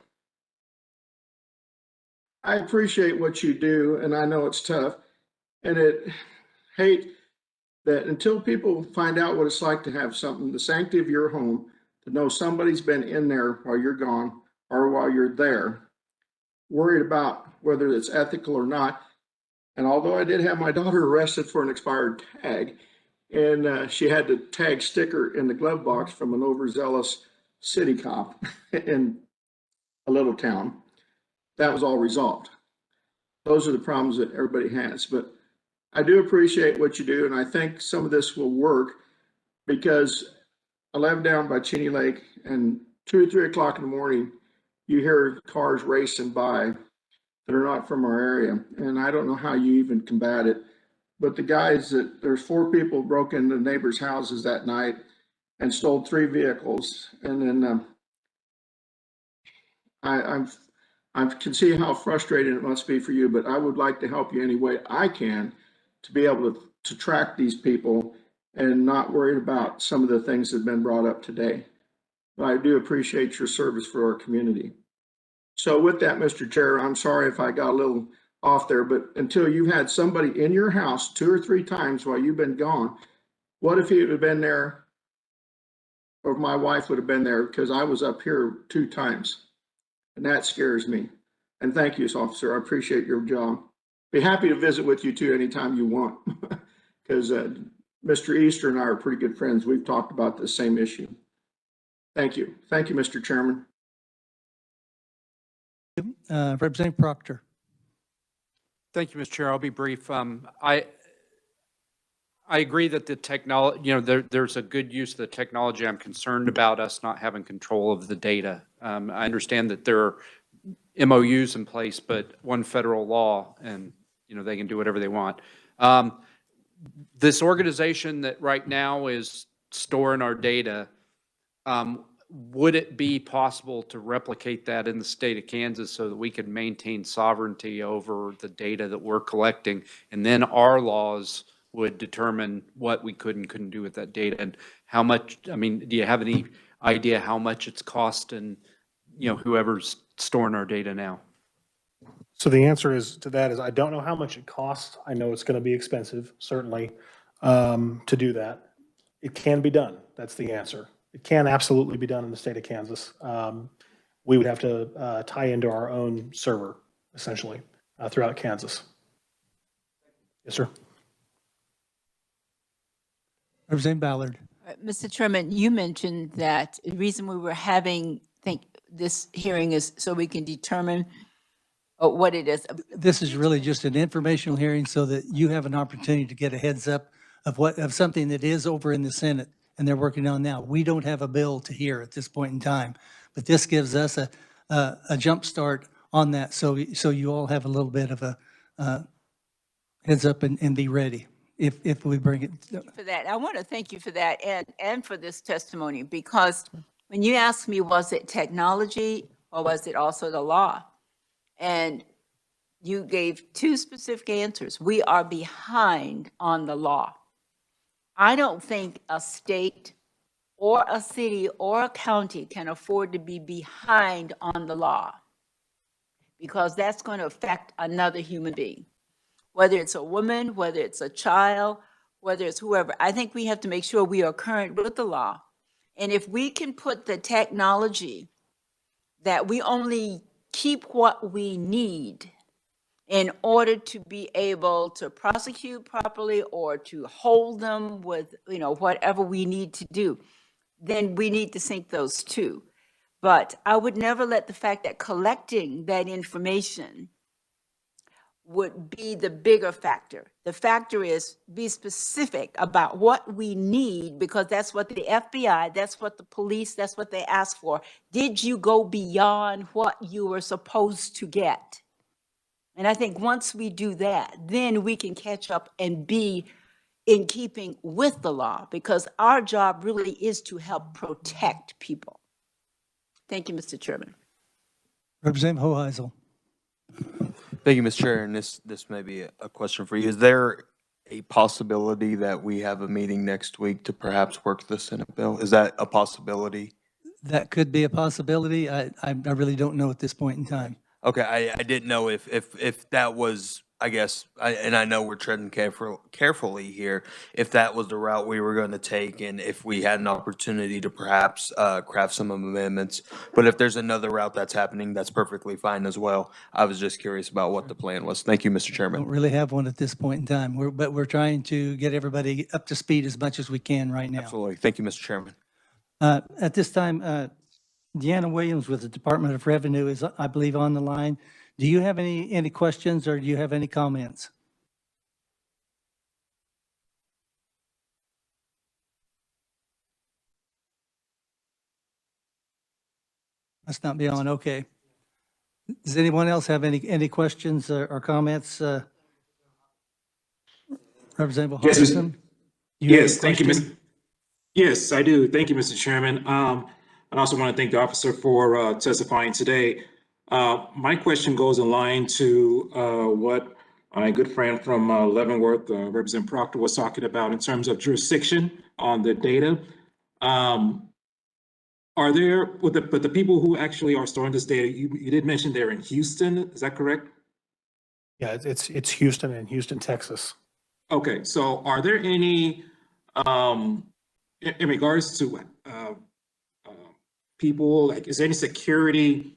I appreciate what you do, and I know it's tough. And hate that until people find out what it's like to have something, the sanctity of your home, to know somebody's been in there while you're gone or while you're there, worried about whether it's ethical or not. And although I did have my daughter arrested for an expired tag, and she had the tag sticker in the glove box from an overzealous city cop in a little town, that was all resolved. Those are the problems that everybody has. But I do appreciate what you do, and I think some of this will work because I live down by Cheney Lake, and 2 or 3 o'clock in the morning, you hear cars racing by that are not from our area. And I don't know how you even combat it. But the guys there's 4 people broke into neighbors' houses that night and stole 3 vehicles. And then I can see how frustrating it must be for you, but I would like to help you any way I can to be able to track these people and not worried about some of the things that have been brought up today. But I do appreciate your service for our community. So with that, Mr. Chair, I'm sorry if I got a little off there, but until you've had somebody in your house 2 or 3 times while you've been gone, what if he would have been there, or my wife would have been there, because I was up here 2 times, and that scares me. And thank you, officer. I appreciate your job. Be happy to visit with you too anytime you want, because Mr. Easter and I are pretty good friends. We've talked about the same issue. Thank you. Thank you, Mr. Chairman. Representative Proctor. Thank you, Mr. Chair. I'll be brief. I agree that the technology, there's a good use of the technology. I'm concerned about us not having control of the data. I understand that there are MOUs in place, but one federal law, and they can do whatever they want. This organization that right now is storing our data, would it be possible to replicate that in the state of Kansas so that we can maintain sovereignty over the data that we're collecting, and then our laws would determine what we could and couldn't do with that data, and how much, I mean, do you have any idea how much it's cost, and, whoever's storing our data now? So the answer to that is I don't know how much it costs. I know it's going to be expensive, certainly, to do that. It can be done. That's the answer. It can absolutely be done in the state of Kansas. We would have to tie into our own server, essentially, throughout Kansas. Yes, sir. Representative Ballard. Mr. Chairman, you mentioned that the reason we were having, this hearing is so we can determine what it is. This is really just an informational hearing so that you have an opportunity to get a heads up of something that is over in the Senate and they're working on now. We don't have a bill to hear at this point in time, but this gives us a jump start on that. So you all have a little bit of a heads up and be ready if we bring it. For that, I want to thank you for that and for this testimony, because when you asked me, was it technology or was it also the law? And you gave two specific answers. We are behind on the law. I don't think a state or a city or a county can afford to be behind on the law, because that's going to affect another human being, whether it's a woman, whether it's a child, whether it's whoever. I think we have to make sure we are current with the law. And if we can put the technology that we only keep what we need in order to be able to prosecute properly or to hold them with, whatever we need to do, then we need to sync those two. But I would never let the fact that collecting that information would be the bigger factor. The factor is be specific about what we need, because that's what the FBI, that's what the police, that's what they ask for. Did you go beyond what you were supposed to get? And I think once we do that, then we can catch up and be in keeping with the law, because our job really is to help protect people. Thank you, Mr. Chairman. Representative Hoheisel. Thank you, Mr. Chair, and this may be a question for you. Is there a possibility that we have a meeting next week to perhaps work the Senate bill? Is that a possibility? That could be a possibility. I really don't know at this point in time. Okay, I didn't know if that was, I guess, and I know we're treading carefully here, if that was the route we were going to take, and if we had an opportunity to perhaps craft some amendments. But if there's another route that's happening, that's perfectly fine as well. I was just curious about what the plan was. Thank you, Mr. Chairman. Don't really have one at this point in time. But we're trying to get everybody up to speed as much as we can right now. Absolutely. Thank you, Mr. Chairman. At this time, Deanna Williams with the Department of Revenue is, I believe, on the line. Do you have any questions, or do you have any comments? Must not be on. Okay. Does anyone else have any questions or comments? Representative Yes, Hutchinson? Yes, thank you, Mr. Yes, I do. Thank you, Mr. Chairman. I also want to thank the officer for testifying today. My question goes in line to what my good friend from Leavenworth, Representative Proctor, was talking about in terms of jurisdiction on the data. Are there, but the people who actually are storing this data, you did mention they're in Houston, is that correct? Yeah, it's Houston and Houston, Texas. Okay, so are there any, in regards to people, like, is there any security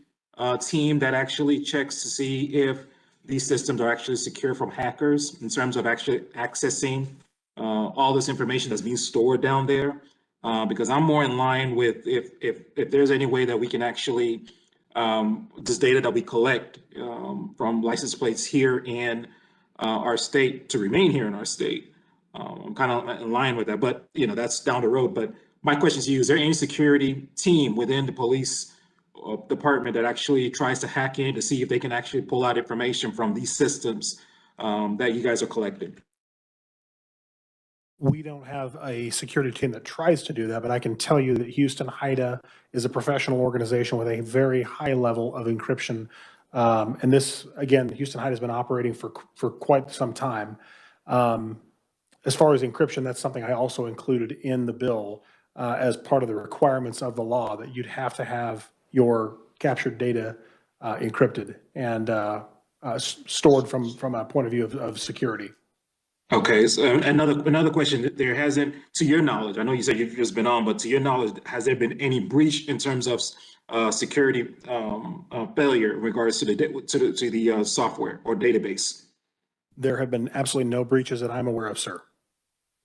team that actually checks to see if these systems are actually secure from hackers in terms of actually accessing all this information that's being stored down there? Because I'm more in line with if there's any way that we can actually, this data that we collect from license plates here in our state to remain here in our state. I'm kind of in line with that, but that's down the road. But my question to you, is there any security team within the police department that actually tries to hack in to see if they can actually pull out information from these systems that you guys are collecting? We don't have a security team that tries to do that, but I can tell you that Houston HIDA is a professional organization with a very high level of encryption. And this, again, Houston HIDA has been operating for quite some time. As far as encryption, that's something I also included in the bill as part of the requirements of the law, that you'd have to have your captured data encrypted and stored from a point of view of security. Okay, so another question. There hasn't, to your knowledge, I know you said you've just been on, but to your knowledge, has there been any breach in terms of security failure in regards to the software or database? There have been absolutely no breaches that I'm aware of, sir.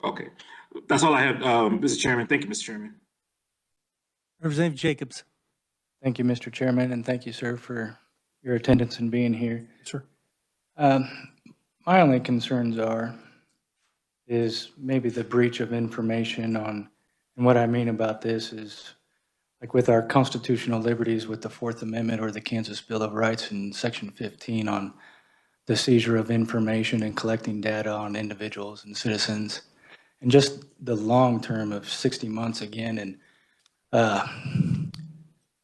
Okay, that's all I have, Mr. Chairman. Thank you, Mr. Chairman. Representative Jacobs. Thank you, Mr. Chairman, and thank you, sir, for your attendance and being here. Sir. My only concerns is maybe the breach of information on, and what I mean about this is, like with our constitutional liberties with the Fourth Amendment or the Kansas Bill of Rights in Section 15 on the seizure of information and collecting data on individuals and citizens, and just the long term of 60 months again. And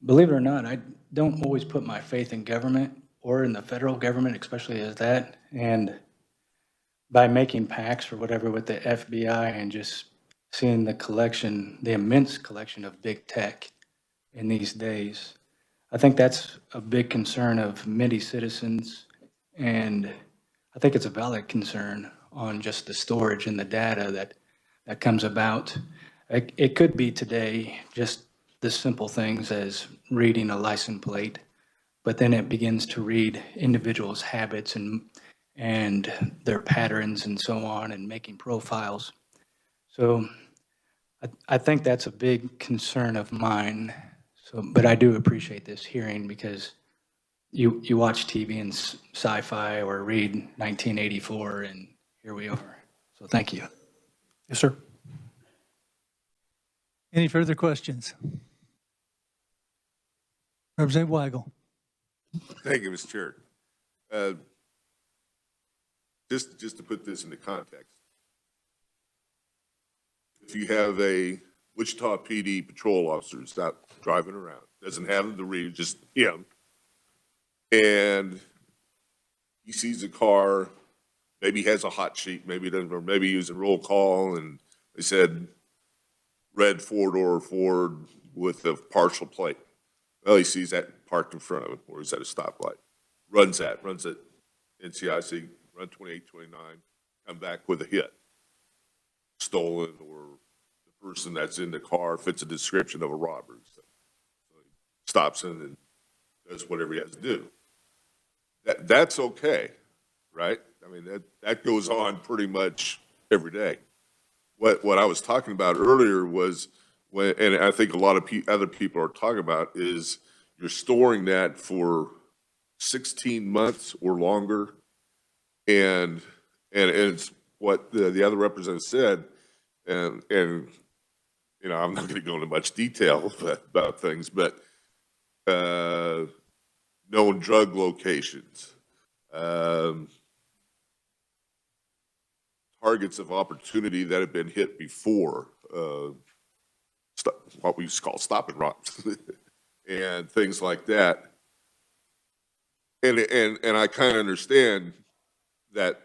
believe it or not, I don't always put my faith in government or in the federal government, especially as that. And by making pacts or whatever with the FBI and just seeing the collection, the immense collection of big tech in these days, I think that's a big concern of many citizens. And I think it's a valid concern on just the storage and the data that comes about. It could be today just the simple things as reading a license plate, but then it begins to read individuals' habits and their patterns and so on, and making profiles. So I think that's a big concern of mine. So, but I do appreciate this hearing, because you watch TV and sci-fi or read 1984, and here we are. So thank you. Yes, sir. Any further questions? Representative Weigel. Thank you, Mr. Chair. Just to put this into context, if you have a Wichita PD patrol officer who's out driving around, doesn't have the read, just him, and he sees a car, maybe has a hot sheet, maybe doesn't, or maybe he was a roll call, and they said red four-door Ford with a partial plate. Well, he sees that parked in front of him, or he's at a stoplight. Runs it NCIC, run 2829, come back with a hit. Stolen, or the person that's in the car fits a description of a robber. So he stops him and does whatever he has to do. That's okay, right? I mean, that goes on pretty much every day. What I was talking about earlier was, and I think a lot of other people are talking about, is you're storing that for 16 months or longer, and it's what the other representative said, and you know, I'm not going to go into much detail about things, but known drug locations, targets of opportunity that have been hit before, what we call stop and robs, and things like that. And I kind of understand that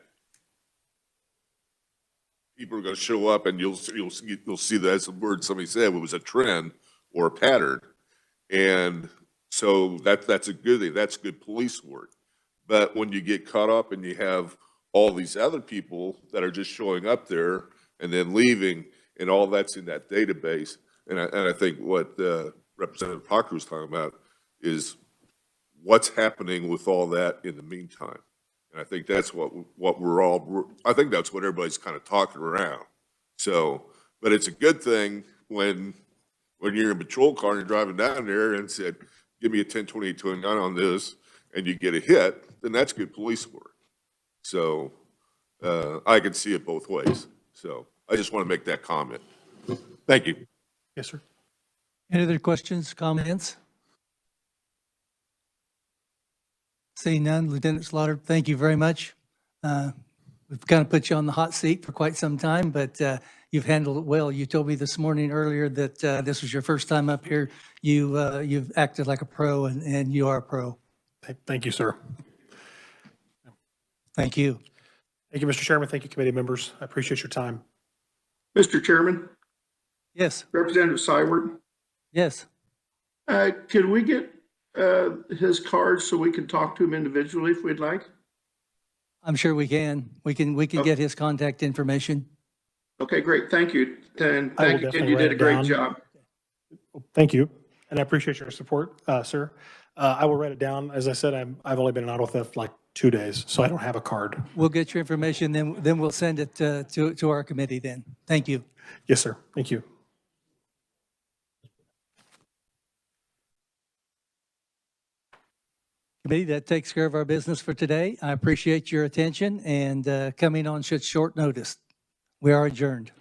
people are going to show up, and you'll see that, as the word somebody said, it was a trend or a pattern, and so that's a good thing. That's good police work. But when you get caught up and you have all these other people that are just showing up there and then leaving, and all that's in that database, and I think what Representative Parker was talking about is what's happening with all that in the meantime. And I think that's what I think that's what everybody's kind of talking around. So, but it's a good thing when you're in a patrol car and you're driving down there and said, give me a 10-28-29 on this, and you get a hit, then that's good police work. So I can see it both ways. So I just want to make that comment. Thank you. Yes, sir. Any other questions, comments? Seeing none, Lieutenant Slaughter, thank you very much. We've kind of put you on the hot seat for quite some time, but you've handled it well. You told me this morning earlier that this was your first time up here. You've acted like a pro, and you are a pro. Thank you, sir. Thank you. Thank you, Mr. Chairman. Thank you, committee members. I appreciate your time. Mr. Chairman, Yes, Representative Seibert, yes. could we get his card so we can talk to him individually if we'd like? I'm sure we can. We can get his contact information. Okay, great. Thank you. And I will thank you, Ken. definitely You write did a it great down. job. Thank you, and I appreciate your support, sir. I will write it down. As I said, I've only been in auto theft like 2 days, so I don't have a card. We'll get your information, then we'll send it to our committee then. Thank you. Yes, sir. Thank you. Committee, that takes care of our business for today. I appreciate your attention and coming on such short notice. We are adjourned.